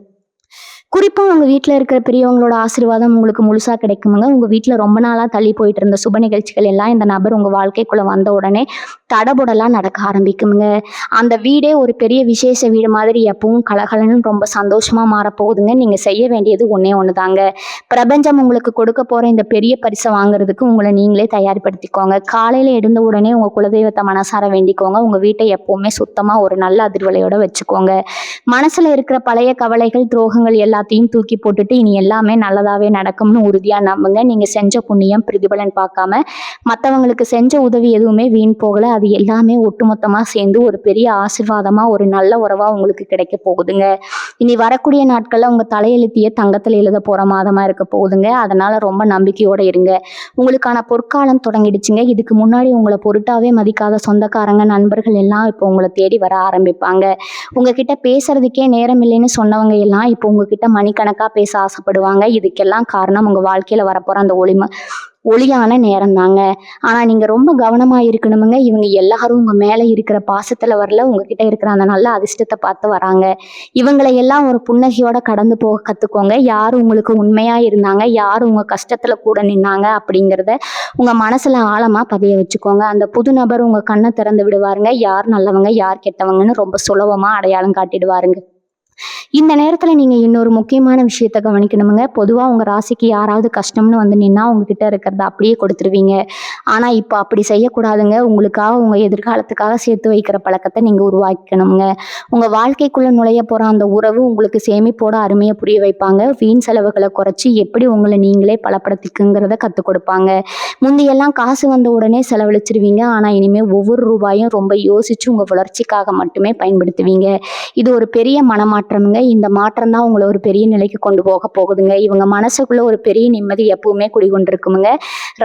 குறிப்பா உங்க வீட்டுல இருக்கிற பெரியவங்களோட ஆசீர்வாதம் உங்களுக்கு முழுசா கிடைக்குமுங்க. உங்க வீட்டுல ரொம்ப நாளா தள்ளி போயிட்டு இருந்த சுப நிகழ்ச்சிகள் எல்லாம் இந்த நபர் உங்க வாழ்க்கைக்குள்ள வந்த உடனே தடபுடலாம் நடக்க ஆரம்பிக்குமுங்க. அந்த வீடே ஒரு பெரிய விசேஷ வீடு மாதிரி எப்பவும் கலகலன்னு ரொம்ப சந்தோஷமா மாறப்போகுதுங்க. நீங்க செய்ய வேண்டியது ஒன்னே ஒண்ணுதாங்க. பிரபஞ்சம் உங்களுக்கு கொடுக்க போற இந்த பெரிய பரிசை வாங்குறதுக்கு உங்களை நீங்களே தயார்படுத்திக்கோங்க. காலையில எழுந்த உடனே உங்க குலதெய்வத்தை மனசார வேண்டிக்கோங்க. உங்க வீட்டை எப்பவுமே சுத்தமா ஒரு நல்ல அதிர்வலையோட வச்சுக்கோங்க. மனசுல இருக்கிற பழைய கவலைகள், துரோகங்கள் எல்லாத்தையும் தூக்கி போட்டுட்டு இனி எல்லாமே நல்லதாவே நடக்கும்னு உறுதியா நம்புங்க. நீங்க செஞ்ச புண்ணியம் பிரதிபலன் பார்க்காம மற்றவங்களுக்கு செஞ்ச உதவி எதுவுமே வீண் போகல. அது எல்லாமே ஒட்டுமொத்தமா சேர்ந்து ஒரு பெரிய ஆசீர்வாதமா ஒரு நல்ல உறவா உங்களுக்கு கிடைக்க போகுதுங்க. இனி வரக்கூடிய நாட்கள்ல உங்க தலையெழுத்திய தங்கத்துல எழுத போற மாதமா இருக்க போகுதுங்க. அதனால ரொம்ப நம்பிக்கையோட இருங்க. உங்களுக்கான பொற்காலம் தொடங்கிடுச்சுங்க. இதுக்கு முன்னாடி உங்களை பொருட்டாவே மதிக்காத சொந்தக்காரங்க, நண்பர்கள் எல்லாம் இப்போ உங்களை தேடி வர ஆரம்பிப்பாங்க. உங்ககிட்ட பேசுறதுக்கே நேரம் இல்லைன்னு சொன்னவங்க எல்லாம் இப்போ உங்ககிட்ட மணிக்கணக்கா பேச ஆசைப்படுவாங்க. இதுக்கெல்லாம் காரணம் உங்க வாழ்க்கையில வரப்போற அந்த ஒளியான நேரம் தாங்க. ஆனா நீங்க ரொம்ப கவனமா இருக்கணுமுங்க. இவங்க எல்லாரும் உங்க மேல இருக்கிற பாசத்துல வரல, உங்ககிட்ட இருக்கிற அந்த நல்ல அதிர்ஷ்டத்தை பார்த்து வராங்க. இவங்களை எல்லாம் ஒரு புன்னகையோட கடந்து போக கத்துக்கோங்க. யார் உங்களுக்கு உண்மையா இருந்தாங்க, யார் உங்க கஷ்டத்துல கூட நின்னாங்க அப்படிங்கிறத உங்க மனசுல ஆழமா பதிய வச்சுக்கோங்க. அந்த புது நபர் உங்க கண்ணை திறந்து விடுவாருங்க. யார் நல்லவங்க யார் கெட்டவங்கன்னு ரொம்ப சுலபமா அடையாளம் காட்டிடுவாருங்க. இந்த நேரத்துல நீங்க இன்னொரு முக்கியமான விஷயத்த கவனிக்கணுமுங்க. பொதுவா உங்க ராசிக்கு யாராவது கஷ்டம்னு வந்து நின்னா உங்ககிட்ட இருக்கிறத அப்படியே கொடுத்துருவீங்க. ஆனா இப்போ அப்படி செய்யக்கூடாதுங்க. உங்களுக்காக உங்க எதிர்காலத்துக்காக சேர்த்து வைக்கிற பழக்கத்தை நீங்க உருவாக்கணுங்க. உங்க வாழ்க்கைக்குள்ள நுழைய போற அந்த உறவு உங்களுக்கு சேமிப்போட அருமையை புரிய வைப்பாங்க. வீண் செலவுகளை குறைச்சி எப்படி உங்களை நீங்களே பலப்படுத்திக்குங்கிறத கத்துக் கொடுப்பாங்க. முந்தையெல்லாம் காசு வந்த உடனே செலவழிச்சிருவீங்க. ஆனா இனிமே ஒவ்வொரு ரூபாயும் ரொம்ப யோசிச்சு உங்க வளர்ச்சிக்காக மட்டுமே பயன்படுத்துவீங்க. இது ஒரு பெரிய மனமாற்றமுங்க. இருக்குமுங்க. இந்த மாற்றம் தான் உங்கள ஒரு பெரிய நிலைக்கு கொண்டு போக போகுதுங்க. இவங்க மனசுக்குள்ள ஒரு பெரிய நிம்மதி எப்பவுமே குடிகொண்டிருக்குமுங்க.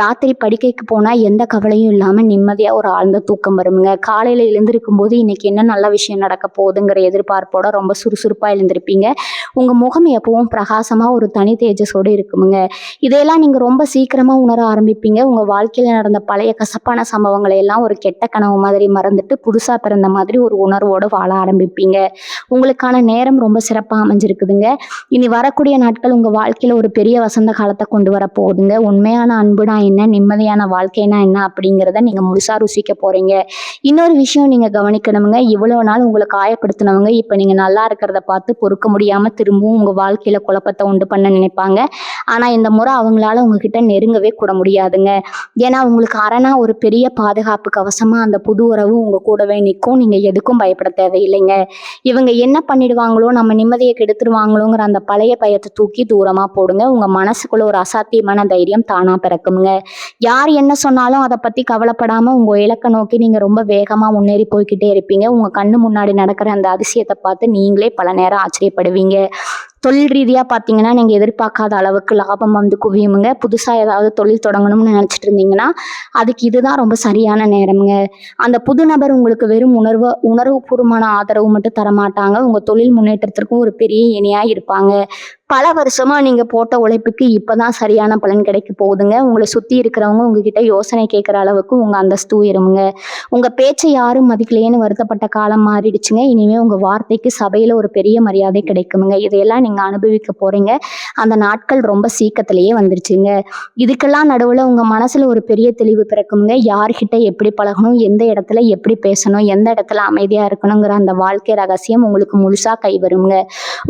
ராத்திரி படுக்கைக்கு போனா எந்த கவலையும் இல்லாம நிம்மதியா ஒரு ஆழ்ந்த தூக்கம் வருமுங்க. காலையில எழுந்திருக்கும் போது இன்னைக்கு என்ன நல்ல விஷயம் நடக்க போகுதுங்கிற எதிர்பார்ப்போட ரொம்ப சுறுசுறுப்பா எழுந்திருப்பீங்க. உங்க முகம் எப்பவும் பிரகாசமா ஒரு தனி தேஜஸோடு இருக்குமுங்க. இதையெல்லாம் நீங்க ரொம்ப சீக்கிரமா உணர ஆரம்பிப்பீங்க. உங்க வாழ்க்கையில நடந்த பழைய கசப்பான சம்பவங்களை எல்லாம் ஒரு கெட்ட கனவு மாதிரி மறந்துட்டு புதுசா பிறந்த மாதிரி ஒரு உணர்வோடு வாழ ஆரம்பிப்பீங்க. உங்களுக்கான நேரம் ரொம்ப சிறப்பா அமைஞ்சிருக்குதுங்க. இனி வரக்கூடிய நாட்கள் உங்க வாழ்க்கையில ஒரு பெரிய வசந்த காலத்தை கொண்டு வர போகுதுங்க. உண்மையான அன்புனா என்ன, நிம்மதியான வாழ்க்கைனா என்ன அப்படிங்கிறத நீங்க முழுசா ருசிக்க போறீங்க. இன்னொரு விஷயம் நீங்க கவனிக்கணுங்க. இவ்வளவு நாள் உங்களை காயப்படுத்தினவங்க இப்ப நீங்க நல்லா இருக்கிறத பார்த்து பொறுக்க முடியாம திரும்பவும் உங்க வாழ்க்கையில குழப்பத்தை உண்டு பண்ண நினைப்பாங்க. ஆனா இந்த முறை அவங்களால உங்ககிட்ட நெருங்கவே கூட முடியாதுங்க. ஏன்னா உங்களுக்கு அரணா ஒரு பெரிய பாதுகாப்பு கவசமா அந்த புது உறவு உங்க கூடவே நிற்கும். நீங்க எதுக்கும் பயப்பட தேவையில்லைங்க. இவங்க என்ன பண்ணிடுவாங்களோ, நம்ம நிம்மதியை கெடுத்துருவாங்களோங்கிற அந்த பழைய பயத்தை தூக்கி தூரமா போடுங்க. உங்க மனசுக்குள்ள ஒரு அசாத்தியமான தைரியம் தானா பிறக்குங்க. யார் என்ன சொன்னாலும் அதை பத்தி கவலைப்படாம உங்க இலக்கை நோக்கி நீங்க ரொம்ப வேகமா முன்னேறி போய்கிட்டே இருப்பீங்க. உங்க கண்ணு முன்னாடி நடக்கிற அந்த அதிசயத்தை பார்த்து நீங்களே பல நேரம் ஆச்சரியப்படுவீங்க. தொழில் ரீதியாக பார்த்தீங்கன்னா நீங்கள் எதிர்பார்க்காத அளவுக்கு லாபம் வந்து குவியுமுங்க. புதுசாக ஏதாவது தொழில் தொடங்கணும்னு நினச்சிட்டு இருந்தீங்கன்னா அதுக்கு இதுதான் ரொம்ப சரியான நேரம்ங்க. அந்த புது நபர் உங்களுக்கு வெறும் உணர்வுபூர்வமான ஆதரவு மட்டும் தரமாட்டாங்க. உங்கள் தொழில் முன்னேற்றத்திற்கும் ஒரு பெரிய இணையாக இருப்பாங்க. பல வருஷமா நீங்க போட்ட உழைப்புக்கு இப்பதான் சரியான பலன் கிடைக்க போகுதுங்க. உங்களை சுத்தி இருக்கிறவங்க உங்ககிட்ட யோசனை கேட்கிற அளவுக்கு உங்க அந்தஸ்து உயருமுங்க. உங்க பேச்சை யாரும் மதிக்கலையேன்னு வருத்தப்பட்ட காலம் மாறிடுச்சுங்க. இனிமே உங்க வார்த்தைக்கு சபையில ஒரு பெரிய மரியாதை கிடைக்குமுங்க. இதையெல்லாம் நீங்க அனுபவிக்க போறீங்க. அந்த நாட்கள் ரொம்ப சீக்கிரத்திலேயே வந்துருச்சுங்க. இதுக்கெல்லாம் நடுவுல உங்க மனசுல ஒரு பெரிய தெளிவு பிறக்குமுங்க. யார்கிட்ட எப்படி பழகணும், எந்த இடத்துல எப்படி பேசணும், எந்த இடத்துல அமைதியா இருக்கணுங்கிற அந்த வாழ்க்கை ரகசியம் உங்களுக்கு முழுசா கை வருங்க.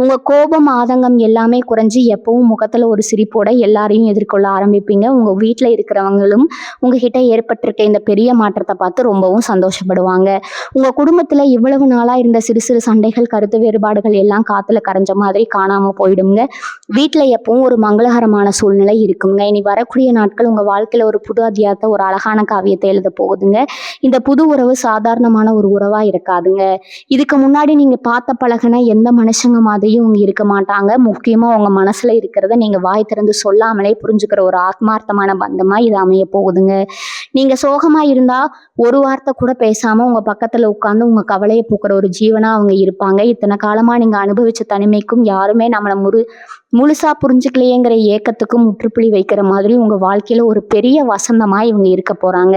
உங்க கோபம், ஆதங்கம் எல்லாமே குறைஞ்சு எப்பவும் முகத்துல ஒரு சிரிப்போட எல்லாரையும் எதிர்கொள்ள ஆரம்பிப்பீங்க. உங்க வீட்டுல இருக்கிறவங்களும் உங்ககிட்ட ஏற்பட்டிருக்க இந்த பெரிய மாற்றத்தை பார்த்து ரொம்பவும் சந்தோஷப்படுவாங்க. உங்க குடும்பத்துல இவ்வளவு நாளா இருந்த சிறு சிறு சண்டைகள், கருத்து வேறுபாடுகள் எல்லாம் காத்துல கரைஞ்ச மாதிரி காணாம போயிடுங்க. வீட்டுல எப்பவும் ஒரு மங்களகரமான சூழ்நிலை இருக்குங்க. இனி வரக்கூடிய நாட்கள் உங்க வாழ்க்கையில ஒரு புது அத்தியாயத்தை, ஒரு அழகான காவியத்தை எழுத போகுதுங்க. இந்த புது உறவு சாதாரணமான ஒரு உறவா இருக்காதுங்க. இதுக்கு முன்னாடி நீங்க பார்த்த பழகின எந்த மனுஷங்க மாதிரியும் இவங்க இருக்க மாட்டாங்க. முக்கியமா உங்க மனசுல இருக்கிறத நீங்க வாய் திறந்து சொல்லாமலே புரிஞ்சுக்கிற ஒரு ஆத்மார்த்தமான பந்தமா இது அமைய போகுதுங்க. நீங்க சோகமா இருந்தா ஒரு வார்த்தை கூட பேசாம உங்க பக்கத்துல உட்கார்ந்து உங்க கவலையை போக்குற ஒரு ஜீவனா அவங்க இருப்பாங்க. இத்தனை காலமா நீங்க அனுபவிச்ச தனிமைக்கும் யாருமே நம்மளை முழுசா புரிஞ்சுக்கலையேங்கிற ஏக்கத்துக்கும் முற்றுப்புள்ளி வைக்கிற மாதிரி உங்க வாழ்க்கையில ஒரு பெரிய வசந்தமா இவங்க இருக்க போறாங்க.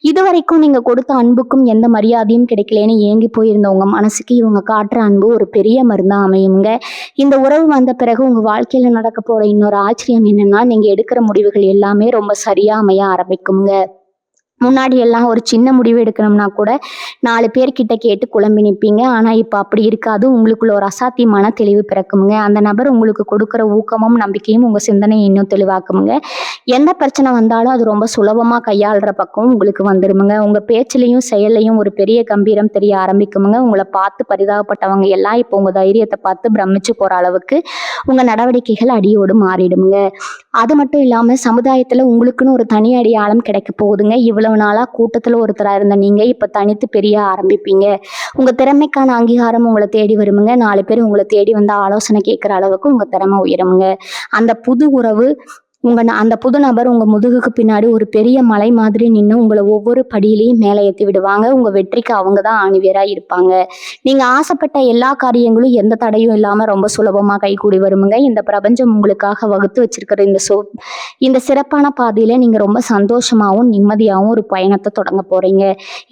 இதுவரைக்கும் நீங்க கொடுத்த அன்புக்கும் எந்த மரியாதையும் கிடைக்கலன்னு ஏங்கி போயிருந்த உங்க மனசுக்கு இவங்க காட்டுற அன்பு ஒரு பெரிய மருந்தா அமையுங்க. இந்த உறவு வந்த பிறகு உங்க வாழ்க்கையில நடக்க போற இன்னொரு ஆச்சரியம் என்னன்னா, நீங்க எடுக்கிற முடிவுகள் எல்லாமே ரொம்ப சரியா அமைய ஆரம்பிக்குங்க. முன்னாடி எல்லாம் ஒரு சின்ன முடிவு எடுக்கணும்னா கூட 4 பேர்கிட்ட கேட்டு குழம்பி நிற்பீங்க. ஆனா இப்ப அப்படி இருக்காது. உங்களுக்குள்ள ஒரு அசாத்தியமான தெளிவு பிறக்குமுங்க. அந்த நபர் உங்களுக்கு கொடுக்குற ஊக்கமும் நம்பிக்கையும் உங்க சிந்தனையை இன்னும் தெளிவாக்குமுங்க. எந்த பிரச்சனை வந்தாலும் அது ரொம்ப சுலபமா கையாளுற பக்கம் உங்களுக்கு வந்துருமுங்க. உங்க பேச்சிலையும் செயலையும் ஒரு பெரிய கம்பீரம் தெரிய ஆரம்பிக்குமுங்க. உங்களை பார்த்து பரிதாபப்பட்டவங்க எல்லாம் இப்போ உங்க தைரியத்தை பார்த்து பிரமிச்சு போற அளவுக்கு உங்க நடவடிக்கைகள் அடியோடு மாறிடுமுங்க. அது மட்டும் இல்லாம சமுதாயத்துல உங்களுக்குன்னு ஒரு தனி அடையாளம் கிடைக்க போகுதுங்க. இவ்வளவு நாளா கூட்டத்துல ஒருத்தரா இருந்த நீங்க இப்ப தனித்து பெரிய ஆரம்பிப்பீங்க. உங்க திறமைக்கான அங்கீகாரம் உங்களை தேடி வருமுங்க. 4 பேர் உங்களை தேடி வந்து ஆலோசனை கேட்கிற அளவுக்கு உங்க திறமை உயருமுங்க. அந்த புது உறவு அந்த புது நபர் உங்க முதுகுக்கு பின்னாடி ஒரு பெரிய மலை மாதிரி நின்று உங்களை ஒவ்வொரு படியிலையும் மேலே ஏற்றி விடுவாங்க. உங்க வெற்றிக்கு அவங்க தான் ஆணிவேரா இருப்பாங்க. நீங்க ஆசைப்பட்ட எல்லா காரியங்களும் எந்த தடையும் இல்லாம ரொம்ப சுலபமா கைகூடி வருமுங்க. இந்த பிரபஞ்சம் உங்களுக்காக வகுத்து வச்சிருக்கிற இந்த சிறப்பான பாதையில நீங்க ரொம்ப சந்தோஷமாவும் நிம்மதியாகவும் ஒரு பயணத்தை தொடங்க போறீங்க.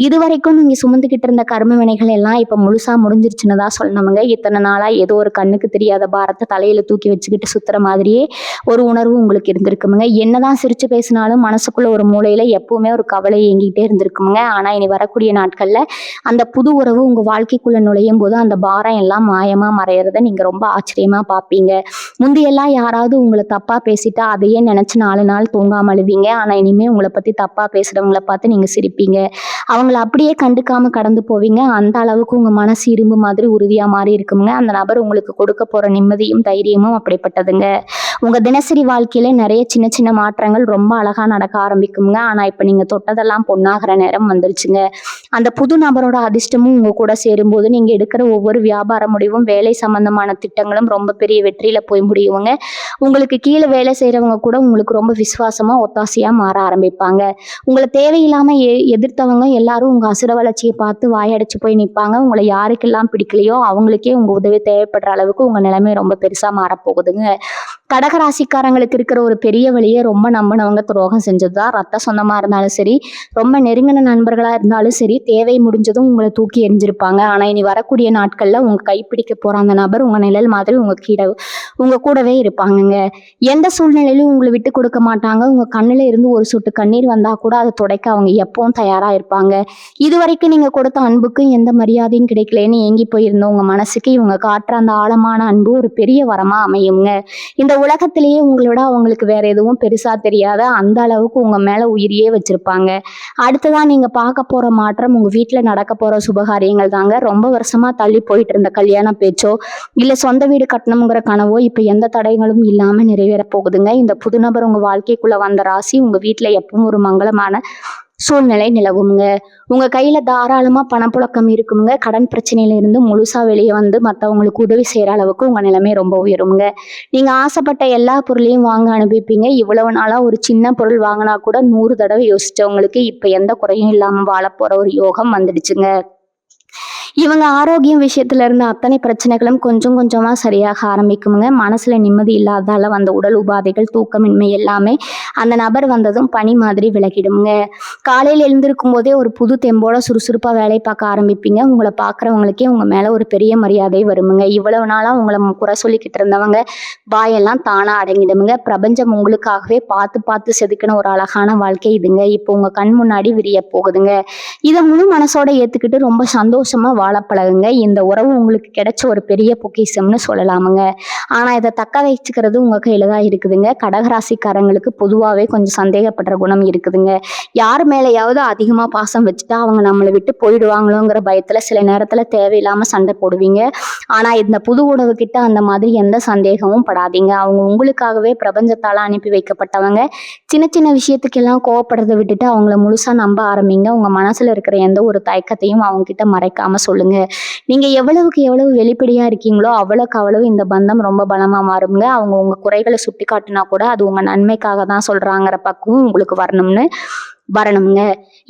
இதுவரைக்கும் நீங்க சுமந்துக்கிட்டு இருந்த கர்ம வினைகள் எல்லாம் இப்ப முழுசா முடிஞ்சிருச்சுன்னு தான் சொல்லணுமுங்க. இத்தனை நாளா ஏதோ ஒரு கண்ணுக்கு தெரியாத பாரத்தை தலையில தூக்கி வச்சுக்கிட்டு சுத்துற மாதிரியே ஒரு உணர்வு உங்களுக்கு இருந்திருக்குமுங்க. என்னதான் சிரிச்சு பேசினாலும் மனசுக்குள்ள ஒரு மூலையில எப்பவுமே ஒரு கவலை ஏங்கிட்டே இருந்திருக்குமுங்க. ஆனா இனி வரக்கூடிய நாட்கள்ல அந்த புது உறவு உங்க வாழ்க்கைக்குள்ள நுழையும் போது அந்த பாரம் எல்லாம் மாயமா மறையறத நீங்க ரொம்ப ஆச்சரியமா பார்ப்பீங்க. முந்தியெல்லாம் யாராவது உங்களை தப்பா பேசிட்டா அதையே நினைச்சு 4 நாள் தூங்காம அழுவீங்க. ஆனா இனிமே உங்களை பத்தி தப்பா பேசுறவங்களை பார்த்து நீங்க சிரிப்பீங்க. அவங்கள அப்படியே கண்டுக்காம கடந்து போவீங்க. அந்த அளவுக்கு உங்க மனசு இரும்பு மாதிரி உறுதியா மாறி இருக்குங்க. அந்த நபர் உங்களுக்கு கொடுக்க போற நிம்மதியும் தைரியமும் அப்படிப்பட்டதுங்க. உங்க தினசரி வாழ்க்கையில நிறைய சின்ன சின்ன மாற்றங்கள் ரொம்ப அழகா நடக்க ஆரம்பிக்குங்க. ஆனா இப்ப நீங்க தொட்டதெல்லாம் பொண்ணாகிற நேரம் வந்துருச்சுங்க. அந்த புது நபரோட அதிர்ஷ்டமும் உங்க கூட சேரும்போது நீங்க எடுக்கிற ஒவ்வொரு வியாபார முடிவும் வேலை சம்பந்தமான திட்டங்களும் ரொம்ப பெரிய வெற்றியில போய் முடியுங்க. உங்களுக்கு கீழே வேலை செய்யறவங்க கூட உங்களுக்கு ரொம்ப விசுவாசமா ஒத்தாசையா மாற ஆரம்பிப்பாங்க. உங்களை தேவையில்லாம எதிர்த்தவங்க எல்லாரும் உங்க அசுர வளர்ச்சியை பார்த்து வாயடைச்சு போய் நிற்பாங்க. உங்களை யாருக்கெல்லாம் பிடிக்கலையோ அவங்களுக்கே உங்க உதவி தேவைப்படுற அளவுக்கு உங்க நிலைமை ரொம்ப பெருசா மாறப்போகுதுங்க. கடகராசிக்காரங்களுக்கு இருக்கிற ஒரு பெரிய வழியை ரொம்ப நம்பினவங்க துரோகம் செஞ்சதுதான். ரத்த சொந்தமா இருந்தாலும் சரி, ரொம்ப நெருங்கின நண்பர்களா இருந்தாலும் சரி, தேவை முடிஞ்சதும் உங்களை தூக்கி எறிஞ்சிருப்பாங்க. ஆனா இனி வரக்கூடிய நாட்கள்ல உங்க கைப்பிடிக்க போற அந்த நபர் உங்க நிழல் மாதிரி உங்க கூடவே இருப்பாங்கங்க. எந்த சூழ்நிலையிலும் உங்களை விட்டு கொடுக்க மாட்டாங்க. உங்க கண்ணுல இருந்து ஒரு சொட்டு கண்ணீர் வந்தா கூட அதை துடைக்க அவங்க எப்பவும் தயாரா இருப்பாங்க. இதுவரைக்கும் நீங்க கொடுத்த அன்புக்கு எந்த மரியாதையும் கிடைக்கலன்னு ஏங்கி போயிருந்த உங்க மனசுக்கு இவங்க காட்டுற அந்த ஆழமான அன்பு ஒரு பெரிய வரமா அமையுங்க. இந்த உலகத்திலேயே உங்களோட அவங்களுக்கு வேற எதுவும் பெருசா தெரியாத அந்த அளவுக்கு உங்க மேல உயிரியே வச்சிருப்பாங்க. அடுத்ததான் நீங்க பார்க்க போற மாற்றம் உங்க வீட்டுல நடக்க போற சுபகாரியங்கள் தாங்க. ரொம்ப வருஷமா தள்ளி போயிட்டு இருந்த கல்யாண பேச்சோ இல்ல சொந்த வீடு கட்டணுங்கிற கனவோ இப்ப எந்த தடைகளும் இல்லாம நிறைவேற போகுதுங்க. இந்த புது நபர் உங்க வாழ்க்கைக்குள்ள வந்த ராசி உங்க வீட்டுல எப்பவும் ஒரு மங்களமான சூழ்நிலை நிலவுங்க. உங்க கையில தாராளமா பணப்புழக்கம் இருக்குங்க. கடன் பிரச்சனையில இருந்து முழுசா வெளியே வந்து மற்றவங்களுக்கு உதவி செய்யற அளவுக்கு உங்க நிலைமை ரொம்ப உயருங்க. நீங்க ஆசைப்பட்ட எல்லா பொருளையும் வாங்க அனுப்பிப்பீங்க. இவ்வளவு நாளா ஒரு சின்ன பொருள் வாங்கினா கூட 100 தடவை யோசிச்சவங்களுக்கு இப்ப எந்த குறையும் இல்லாம வாழ போற ஒரு யோகம் வந்துடுச்சுங்க. இவங்க ஆரோக்கியம் விஷயத்துல இருந்த அத்தனை பிரச்சனைகளும் கொஞ்சம் கொஞ்சமா சரியாக ஆரம்பிக்குங்க. மனசுல நிம்மதி இல்லாதால வந்த உடல் உபாதைகள், தூக்கமின்மை எல்லாமே அந்த நபர் வந்ததும் பனி மாதிரி விலகிடுங்க. காலையில் எழுந்திருக்கும் போதே ஒரு புது தெம்போட சுறுசுறுப்பா வேலை பார்க்க ஆரம்பிப்பீங்க. உங்களை பார்க்குறவங்களுக்கே உங்க மேல ஒரு பெரிய மரியாதை வருமுங்க. இவ்வளவு நாளா உங்களை குறை சொல்லிக்கிட்டு இருந்தவங்க வாயெல்லாம் தானா அடங்கிடுமுங்க. பிரபஞ்சம் உங்களுக்காகவே பார்த்து பார்த்து செதுக்கின ஒரு அழகான வாழ்க்கை இதுங்க. இப்போ உங்க கண் முன்னாடி விரிய போகுதுங்க. இதை முழு மனசோட ஏத்துக்கிட்டு ரொம்ப சந்தோஷமா வாழ பழகுங்க. இந்த உறவு உங்களுக்கு கிடைச்ச ஒரு பெரிய பொக்கிஷம்னு சொல்லலாமுங்க. ஆனா இதை தக்க வச்சுக்கிறது உங்க கையில தான் இருக்குதுங்க. கடகராசிக்காரங்களுக்கு பொதுவாகவே கொஞ்சம் சந்தேகப்படுற குணம் இருக்குதுங்க. யார் மேலேயாவது அதிகமா பாசம் வச்சுட்டா அவங்க நம்மளை விட்டு போயிடுவாங்களோங்கிற பயத்துல சில நேரத்துல தேவையில்லாம சண்டை போடுவீங்க. ஆனா இந்த புது உறவு கிட்ட அந்த மாதிரி எந்த சந்தேகமும் படாதீங்க. அவங்க உங்களுக்காகவே பிரபஞ்சத்தால அனுப்பி வைக்கப்பட்டவங்க. சின்ன சின்ன விஷயத்துக்கெல்லாம் கோவப்படுறதை விட்டுட்டு அவங்கள முழுசா நம்ப ஆரம்பிங்க. உங்க மனசுல இருக்கிற எந்த ஒரு தயக்கத்தையும் அவங்க கிட்ட மறைக்காம சொல்லுங்க. நீங்க எவ்வளவுக்கு எவ்வளவு வெளிப்படையா இருக்கீங்களோ அவ்வளவுக்கு அவ்வளவு இந்த பந்தம் ரொம்ப பலமா மாறுங்க. அவங்க உங்க குறைகளை சுட்டி காட்டினா கூட அது உங்க நன்மைக்காக தான் சொல்றாங்கிற பக்குவம் உங்களுக்கு வரணுங்க.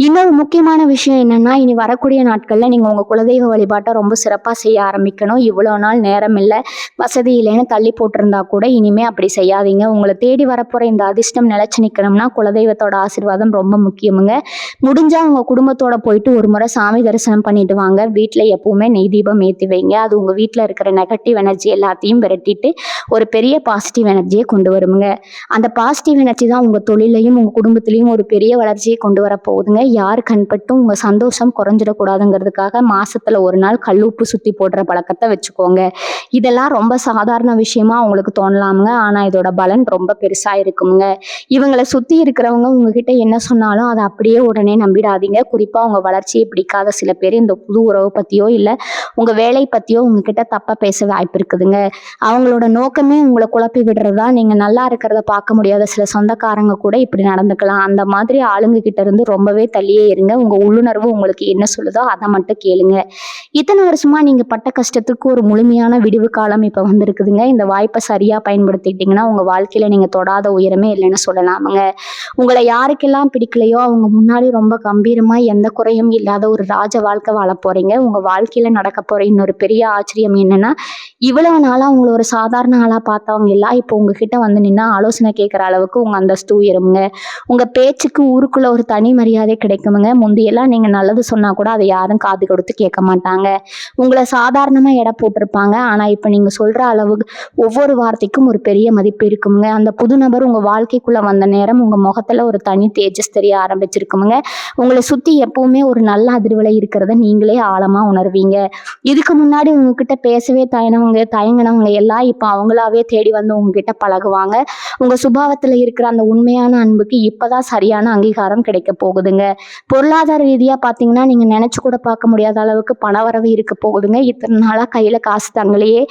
இன்னொரு முக்கியமான விஷயம் என்னன்னா, இனி வரக்கூடிய நாட்கள்ல நீங்க உங்க குலதெய்வ வழிபாட்டை ரொம்ப சிறப்பா செய்ய ஆரம்பிக்கணும். இவ்வளவு நாள் நேரம் இல்லை, வசதி இல்லைன்னு தள்ளி போட்டிருந்தா கூட இனிமே அப்படி செய்யாதீங்க. உங்களை தேடி வரப்போற இந்த அதிர்ஷ்டம் நிலைச்சு நிக்கணும்னா குலதெய்வத்தோட ஆசீர்வாதம் ரொம்ப முக்கியமுங்க. முடிஞ்சா உங்க குடும்பத்தோட போயிட்டு ஒரு முறை சாமி தரிசனம் பண்ணிட்டு வாங்க. வீட்டுல எப்பவுமே நெய் தீபம் ஏற்றி வைங்க. அது உங்க வீட்டுல இருக்கிற நெகட்டிவ் எனர்ஜி எல்லாத்தையும் விரட்டிட்டு ஒரு பெரிய பாசிட்டிவ் எனர்ஜியை கொண்டு வருமுங்க. அந்த பாசிட்டிவ் எனர்ஜி தான் உங்க தொழிலையும் உங்க குடும்பத்திலையும் ஒரு பெரிய வளர்ச்சி கொண்டு வர போகுதுங்க. யார் கண்பட்டும் உங்க சந்தோஷம் குறைஞ்சிடக்கூடாதுங்கிறதுக்காக மாசத்துல ஒரு நாள் கல்லுப்பு சுத்தி போடுற பழக்கத்தை வச்சுக்கோங்க. இதெல்லாம் ரொம்ப சாதாரண விஷயமா உங்களுக்கு தோணலாமுங்க. ஆனா இதோட பலன் ரொம்ப பெருசா இருக்குங்க. இவங்களை சுத்தி இருக்கிறவங்க உங்ககிட்ட என்ன சொன்னாலும் அதை அப்படியே உடனே நம்பிடாதீங்க. குறிப்பா உங்க வளர்ச்சியை பிடிக்காத சில பேர் இந்த புது உறவு பத்தியோ இல்ல உங்க வேலை பத்தியோ உங்ககிட்ட தப்பா பேச வாய்ப்பு இருக்குதுங்க. அவங்களோட நோக்கமே உங்களை குழப்பி விடுறதா. நீங்க நல்லா இருக்கிறத பார்க்க முடியாத சில சொந்தக்காரங்க கூட இப்படி நடந்துக்கலாம். அந்த மாதிரி ஆளுங்க கிட்ட இருந்து ரொம்பவே தள்ளியே இருங்க. உங்க உள்ளுணர்வு உங்களுக்கு என்ன சொல்லுதோ அதை மட்டும் கேளுங்க. இத்தனை வருஷமா நீங்க பட்ட கஷ்டத்துக்கு ஒரு முழுமையான விடிவு காலம் இப்ப வந்திருக்குதுங்க. இந்த வாய்ப்பை சரியா பயன்படுத்திக்கிட்டீங்கன்னா உங்க வாழ்க்கையில நீங்க தொடாத உயரமே இல்லைன்னு சொல்லலாமுங்க. உங்களை யாருக்கெல்லாம் பிடிக்கலையோ அவங்க முன்னாடி ரொம்ப கம்பீரமா எந்த குறையும் இல்லாத ஒரு ராஜ வாழ்க்கை வாழ போறீங்க. உங்க வாழ்க்கையில நடக்க போற இன்னொரு பெரிய ஆச்சரியம் என்னன்னா, இவ்வளவு நாளா உங்களை ஒரு சாதாரண ஆளா பார்த்தவங்க எல்லாம் இப்போ உங்ககிட்ட வந்து நின்னா ஆலோசனை கேட்கிற அளவுக்கு உங்க அந்தஸ்து உயருங்க. உங்க பேச்சுக்கு ஊருக்குள்ள ஒரு தனி மரியாதை கிடைக்குமுங்க. முந்தையெல்லாம் நீங்க நல்லது சொன்னா கூட அதை யாரும் காது கொடுத்து கேட்க மாட்டாங்க. உங்களை சாதாரணமா எடை போட்டிருப்பாங்க. ஆனா இப்ப நீங்க சொல்ற அளவுக்கு ஒவ்வொரு வார்த்தைக்கும் ஒரு பெரிய மதிப்பு இருக்குமுங்க. அந்த புது நபர் உங்க வாழ்க்கைக்குள்ள வந்த நேரம் உங்க முகத்துல ஒரு தனி தேஜஸ் தெரிய ஆரம்பிச்சிருக்குமுங்க. உங்களை சுத்தி எப்பவுமே ஒரு நல்ல அதிர்வலை இருக்கிறத நீங்களே ஆழமா உணர்வீங்க. இதுக்கு முன்னாடி உங்ககிட்ட பேசவே தயங்கினவங்க எல்லாம் இப்ப அவங்களாவே தேடி வந்து உங்ககிட்ட பழகுவாங்க. உங்க சுபாவத்துல இருக்கிற அந்த உண்மையான அன்புக்கு இப்பதான் சரியான அங்கீகாரம் அங்கீகாரம் கிடைக்க போகுதுங்க. பொருளாதார ரீதியா பாத்தீங்கன்னா நீங்க நினைச்சு கூட பார்க்க முடியாத அளவுக்கு பணவரவு இருக்க போகுதுங்க. இத்தனை நாளா கையில காசு தங்களையே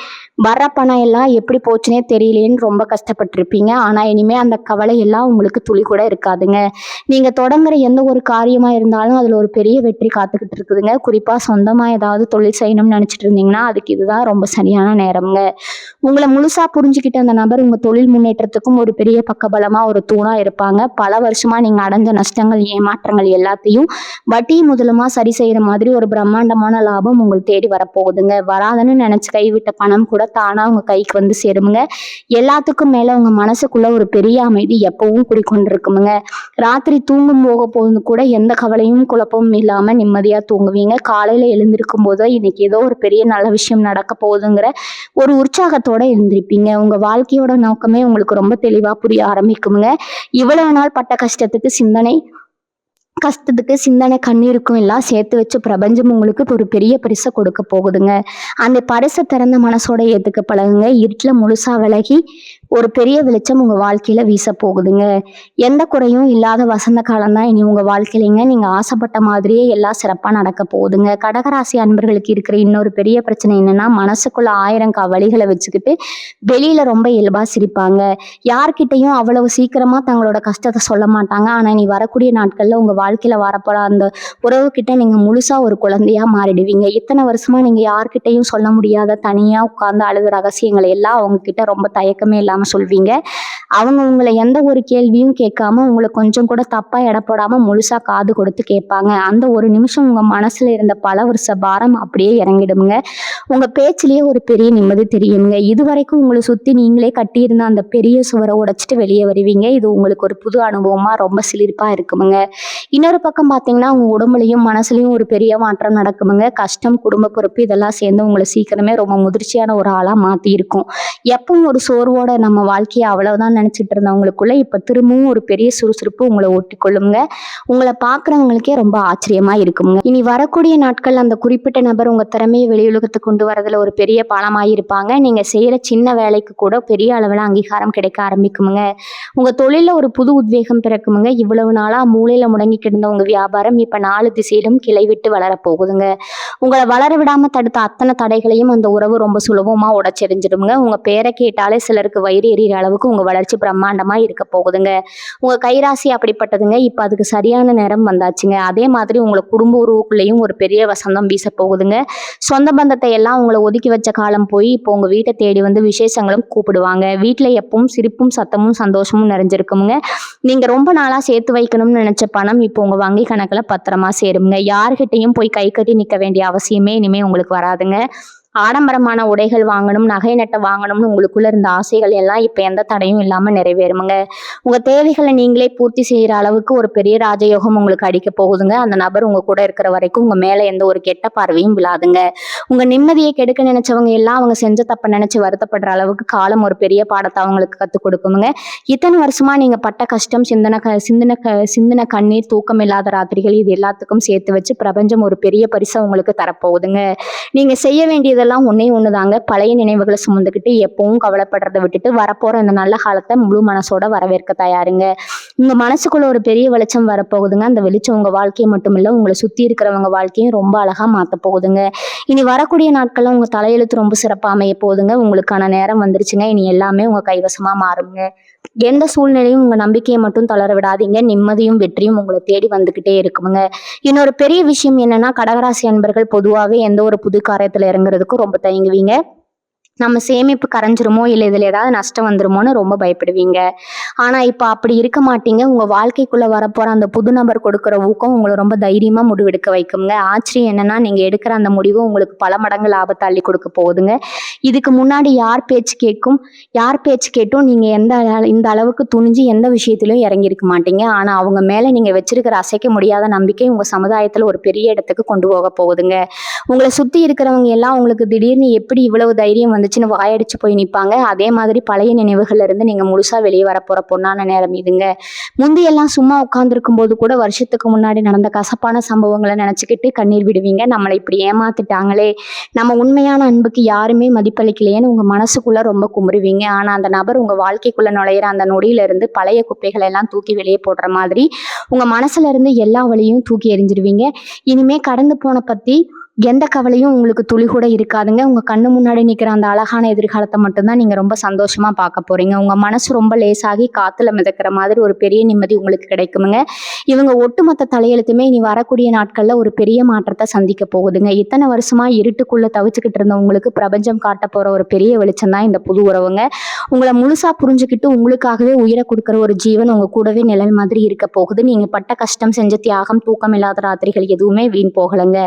வர்ற பணம் எல்லாம் எப்படி போச்சுனே தெரியலேன்னு ரொம்ப கஷ்டப்பட்டிருப்பீங்க. ஆனா இனிமே அந்த கவலை எல்லாம் உங்களுக்கு துளி கூட இருக்காதுங்க. நீங்க தொடங்குற எந்த ஒரு காரியமா இருந்தாலும் அதுல ஒரு பெரிய வெற்றி காத்துக்கிட்டு இருக்குதுங்க. குறிப்பா சொந்தமா ஏதாவது தொழில் செய்யணும்னு நினைச்சிட்டு இருந்தீங்கன்னா அதுக்கு இதுதான் ரொம்ப சரியான நேரம்ங்க. உங்களை முழுசா புரிஞ்சுக்கிட்ட அந்த நபர் உங்க தொழில் முன்னேற்றத்துக்கும் ஒரு பெரிய பக்கபலமா ஒரு தூணா இருப்பாங்க. பல வருஷமா நீங்க அடைஞ்ச நஷ்டங்கள் ஏமாற்றங்கள் எல்லாத்தையும் வட்டி முதலுமா சரி செய்யற மாதிரி ஒரு பிரம்மாண்டமான லாபம் உங்களுக்கு தேடி வரப்போகுதுங்க. வராதுன்னு நினைச்சு கைவிட்ட பணம் கூட தானா உங்க கைக்கு வந்து சேருமுங்க. எல்லாத்துக்கும் மேல உங்க மனசுக்குள்ள ஒரு பெரிய அமைதி எப்பவும் குடிக்கொண்டிருக்குமுங்க. ராத்திரி தூங்கும் போது கூட எந்த கவலையும் குழப்பமும் இல்லாம நிம்மதியா தூங்குவீங்க. காலையில எழுந்திருக்கும் போது இன்னைக்கு ஏதோ ஒரு பெரிய நல்ல விஷயம் நடக்க போகுதுங்கிற ஒரு உற்சாகத்தோட எழுந்திருப்பீங்க. உங்க வாழ்க்கையோட நோக்கமே உங்களுக்கு ரொம்ப தெளிவா புரிய ஆரம்பிக்குமுங்க. இவ்வளவு நாள் பட்ட கஷ்டத்துக்கு சிந்தனை கண்ணீருக்கும் எல்லாம் சேர்த்து வச்சு பிரபஞ்சம் உங்களுக்கு ஒரு பெரிய பரிசை கொடுக்க போகுதுங்க. அந்த பரிசை திறந்த மனசோட ஏத்துக்க பழகுங்க. இருட்டுல முழுசா விலகி ஒரு பெரிய வெளிச்சம் உங்க வாழ்க்கையில வீச போகுதுங்க. எந்த குறையும் இல்லாத வசந்த காலம் தான் இனி உங்க வாழ்க்கையிலங்க. நீங்க ஆசைப்பட்ட மாதிரியே எல்லாம் சிறப்பா நடக்க போகுதுங்க. கடகராசி அன்பர்களுக்கு இருக்கிற இன்னொரு பெரிய பிரச்சனை என்னன்னா, மனசுக்குள்ள 1000 வழிகளை வச்சுக்கிட்டு வெளியில ரொம்ப இயல்பா சிரிப்பாங்க. யார்கிட்டையும் அவ்வளவு சீக்கிரமா தங்களோட கஷ்டத்தை சொல்ல மாட்டாங்க. ஆனா நீ வரக்கூடிய நாட்கள்ல உங்க வாழ்க்கையில வரப்போற அந்த உறவுகிட்ட நீங்க முழுசா ஒரு குழந்தையா மாறிடுவீங்க. இத்தனை வருஷமா நீங்க யார்கிட்டையும் சொல்ல முடியாத தனியா உட்கார்ந்து அழுது ரகசியங்களை எல்லாம் அவங்க கிட்ட ரொம்ப தயக்கமே இல்லாம சொல்வீங்க. அவங்க உங்களை எந்த ஒரு கேள்வியும் கேட்காம உங்களை கொஞ்சம் கூட தப்பா எடை போடாம முழுசா காது கொடுத்து கேட்பாங்க. அந்த ஒரு நிமிஷம் உங்க மனசுல இருந்த பல வருஷ பாரம் அப்படியே இறங்கிடுங்க. உங்க பேச்சிலேயே ஒரு பெரிய நிம்மதி தெரியுங்க. இதுவரைக்கும் உங்களை சுத்தி நீங்களே கட்டியிருந்த அந்த பெரிய சுவரை உடைச்சிட்டு வெளியே வருவீங்க. இது உங்களுக்கு ஒரு புது அனுபவமா ரொம்ப சிலிர்ப்பா இருக்குமுங்க. இன்னொரு பக்கம் பாத்தீங்கன்னா உங்க உடம்புலையும் மனசுலயும் ஒரு பெரிய மாற்றம் நடக்குமுங்க. கஷ்டம், குடும்ப பொறுப்பு இதெல்லாம் சேர்ந்து உங்களை சீக்கிரமே ரொம்ப முதிர்ச்சியான ஒரு ஆளா மாத்தி இருக்கும். எப்பவும் ஒரு சோர்வோட நம்ம வாழ்க்கையை அவ்வளவுதான் நினைச்சிட்டு இருந்தவங்களுக்குள்ள இப்ப திரும்பவும் ஒரு பெரிய சுறுசுறுப்பு உங்களை ஒட்டி கொள்ளுங்க. உங்களை பாக்குறவங்களுக்கே ரொம்ப ஆச்சரியமா இருக்குங்க. இனி வரக்கூடிய நாட்கள் அந்த குறிப்பிட்ட நபர் உங்க திறமையை வெளியுலகத்துக்கு கொண்டு வரதுல ஒரு பெரிய பாலமாயி இருப்பாங்க. நீங்க செய்யற சின்ன வேலைக்கு கூட பெரிய அளவுல அங்கீகாரம் கிடைக்க ஆரம்பிக்குமுங்க. உங்க தொழில ஒரு புது உத்வேகம் பிறக்குமுங்க. இவ்வளவு நாளா மூலையில முடங்கி கிடந்த உங்க வியாபாரம் இப்ப 4 திசையிலும் கிளை விட்டு வளர போகுதுங்க. உங்களை வளர விடாம தடுத்த அத்தனை தடைகளையும் அந்த உறவு ரொம்ப சுலபமா உடைச்செறிஞ்சிடுங்க. உங்க பேரை கேட்டாலே சிலருக்கு வயிறு எறிகிற அளவுக்கு உங்க வளர்ச்சி பிரம்மாண்டமா இருக்க போகுதுங்க. உங்க கைராசி அப்படிப்பட்டதுங்க. இப்ப அதுக்கு சரியான நேரம் வந்தாச்சுங்க. அதே மாதிரி உங்களை குடும்ப உறவுக்குள்ளேயும் ஒரு பெரிய வசந்தம் வீச போகுதுங்க. சொந்த பந்தத்தை எல்லாம் உங்களை ஒதுக்கி வச்ச காலம் போய் இப்போ உங்க வீட்டை தேடி வந்து விசேஷங்களும் கூப்பிடுவாங்க. வீட்டுல எப்பவும் சிரிப்பும் சத்தமும் சந்தோஷமும் நிறைஞ்சிருக்குமுங்க. நீங்க ரொம்ப நாளா சேர்த்து வைக்கணும்னு நினைச்ச பணம் இப்போ உங்க வங்கி கணக்குல பத்திரமா சேருங்க. யார்கிட்டையும் போய் கை கட்டி நிக்க வேண்டிய அவசியமே இனிமே உங்களுக்கு வராதுங்க. ஆடம்பரமான உடைகள் வாங்கணும், நகை நட்டை வாங்கணும்னு உங்களுக்குள்ள இருந்த ஆசைகள் எல்லாம் இப்ப எந்த தடையும் இல்லாம நிறைவேறுமுங்க. உங்க தேவைகளை நீங்களே பூர்த்தி செய்யற அளவுக்கு ஒரு பெரிய ராஜயோகம் உங்களுக்கு அடிக்க போகுதுங்க. அந்த நபர் உங்க கூட இருக்கிற வரைக்கும் உங்க மேல எந்த ஒரு கெட்ட பார்வையும் விழாதுங்க. உங்க நிம்மதியை கெடுக்க நினைச்சவங்க எல்லாம் அவங்க செஞ்ச தப்ப நினைச்சு வருத்தப்படுற அளவுக்கு காலம் ஒரு பெரிய பாடத்தை அவங்களுக்கு கத்துக் கொடுக்குமுங்க. இத்தனை வருஷமா நீங்க பட்ட கஷ்டம், சிந்தின கண்ணீர், தூக்கம் இல்லாத ராத்திரிகள் இது எல்லாத்துக்கும் சேர்த்து வச்சு பிரபஞ்சம் ஒரு பெரிய பரிசை உங்களுக்கு தரப்போகுதுங்க. நீங்க செய்ய வேண்டியதெல்லாம் ஒன்னே ஒண்ணுதாங்க. பழைய நினைவுகளை சுமந்துக்கிட்டு எப்பவும் கவலைப்படுறதை விட்டுட்டு வரப்போற இந்த நல்ல காலத்தை முழு மனசோட வரவேற்க தயாருங்க. உங்க மனசுக்குள்ள ஒரு பெரிய வெளிச்சம் வரப்போகுதுங்க. அந்த வெளிச்சம் உங்க வாழ்க்கையை மட்டும் இல்ல, உங்களை சுத்தி இருக்கிறவங்க வாழ்க்கையும் ரொம்ப அழகா மாத்த போகுதுங்க. இனி வரக்கூடிய நாட்கள்ல உங்க தலையெழுத்து ரொம்ப சிறப்பா அமைய போகுதுங்க. உங்களுக்கான நேரம் வந்துருச்சுங்க. இனி எல்லாமே உங்க கைவசமா மாறுங்க. எந்த சூழ்நிலையும் உங்க நம்பிக்கையை மட்டும் தளர விடாதீங்க. நிம்மதியும் வெற்றியும் உங்களை தேடி வந்துகிட்டே இருக்குமுங்க. இன்னொரு பெரிய விஷயம் என்னன்னா, கடகராசி அன்பர்கள் பொதுவாகவே எந்த ஒரு புது காரியத்துல இறங்குறதுக்கும் ரொம்ப தயங்குவீங்க. நம்ம சேமிப்பு கரைஞ்சிருமோ இல்லை இதில் ஏதாவது நஷ்டம் வந்துருமோன்னு ரொம்ப பயப்படுவீங்க. ஆனால் இப்போ அப்படி இருக்க மாட்டீங்க. உங்கள் வாழ்க்கைக்குள்ளே வரப்போகிற அந்த புது நபர் கொடுக்குற ஊக்கம் உங்களை ரொம்ப தைரியமாக முடிவெடுக்க வைக்குங்க. ஆச்சரியம் என்னன்னா, நீங்கள் எடுக்கிற அந்த முடிவு உங்களுக்கு பல மடங்கு லாபத்தை அள்ளி கொடுக்க போகுதுங்க. இதுக்கு முன்னாடி யார் பேச்சு கேட்டும் நீங்கள் இந்த அளவுக்கு துணிஞ்சு எந்த விஷயத்திலும் இறங்கியிருக்க மாட்டீங்க. ஆனால் அவங்க மேலே நீங்கள் வச்சிருக்கிற அசைக்க முடியாத நம்பிக்கை உங்கள் சமுதாயத்தில் ஒரு பெரிய இடத்துக்கு கொண்டு போக போகுதுங்க. உங்களை சுற்றி இருக்கிறவங்க எல்லாம் உங்களுக்கு திடீர்னு எப்படி இவ்வளவு தைரியம் வந்து வந்துச்சுன்னு வாயடிச்சு போய் நிற்பாங்க. அதே மாதிரி பழைய நினைவுகள்ல இருந்து நீங்க முழுசா வெளியே வரப்போற பொண்ணான நேரம் இதுங்க. முந்தியெல்லாம் சும்மா உட்கார்ந்துருக்கும் போது கூட வருஷத்துக்கு முன்னாடி நடந்த கசப்பான சம்பவங்களை நினைச்சுக்கிட்டு கண்ணீர் விடுவீங்க. நம்மளை இப்படி ஏமாத்திட்டாங்களே, நம்ம உண்மையான அன்புக்கு யாருமே மதிப்பளிக்கலையேன்னு உங்க மனசுக்குள்ள ரொம்ப குமுறுவீங்க. ஆனா அந்த நபர் உங்க வாழ்க்கைக்குள்ள நுழையிற அந்த நொடியில இருந்து பழைய குப்பைகளை எல்லாம் தூக்கி வெளியே போடுற மாதிரி உங்க மனசுல இருந்து எல்லா வலியும் தூக்கி எறிஞ்சிருவீங்க. இனிமே கடந்து போன பத்தி எந்த கவலையும் உங்களுக்கு துளி கூட இருக்காதுங்க. உங்க கண்ணு முன்னாடி நிக்கிற அந்த அழகான எதிர்காலத்தை மட்டும்தான் நீங்க ரொம்ப சந்தோஷமா பார்க்க போறீங்க. உங்க மனசு ரொம்ப லேசாகி காத்துல மிதக்கிற மாதிரி ஒரு பெரிய நிம்மதி உங்களுக்கு கிடைக்குமுங்க. இவங்க ஒட்டுமொத்த தலையெழுத்துமே இனி வரக்கூடிய நாட்கள்ல ஒரு பெரிய மாற்றத்தை சந்திக்க போகுதுங்க. இத்தனை வருஷமா இருட்டுக்குள்ள தவிச்சுக்கிட்டு இருந்த உங்களுக்கு பிரபஞ்சம் காட்ட போற ஒரு பெரிய வெளிச்சம் தான் இந்த புது உறவுங்க. உங்களை முழுசா புரிஞ்சுக்கிட்டு உங்களுக்காகவே உயிரை கொடுக்குற ஒரு ஜீவன் உங்க கூடவே நிழல் மாதிரி இருக்க போகுது. நீங்க பட்ட கஷ்டம், செஞ்ச தியாகம், தூக்கம் இல்லாத ராத்திரிகள் எதுவுமே வீண் போகலைங்க.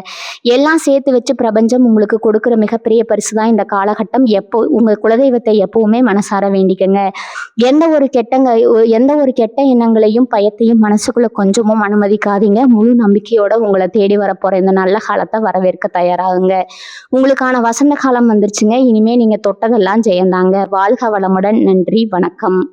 எல்லாம் சேர்த்து வச்சு பிரபஞ்சம் உங்களுக்கு கொடுக்குற மிகப்பெரிய பரிசு தான் இந்த காலகட்டம். உங்க குலதெய்வத்தை எப்பவுமே மனசார வேண்டிக்கங்க. எந்த ஒரு கெட்ட எண்ணங்களையும் பயத்தையும் மனசுக்குள்ள கொஞ்சமும் அனுமதிக்காதீங்க. முழு நம்பிக்கையோட உங்களை தேடி வரப்போற இந்த நல்ல காலத்தை வரவேற்க தயாராகுங்க. உங்களுக்கான வசந்த காலம் வந்துருச்சுங்க. இனிமே நீங்க தொட்டதெல்லாம் ஜெயந்தாங்க. வாழ்க வளமுடன். நன்றி, வணக்கம்.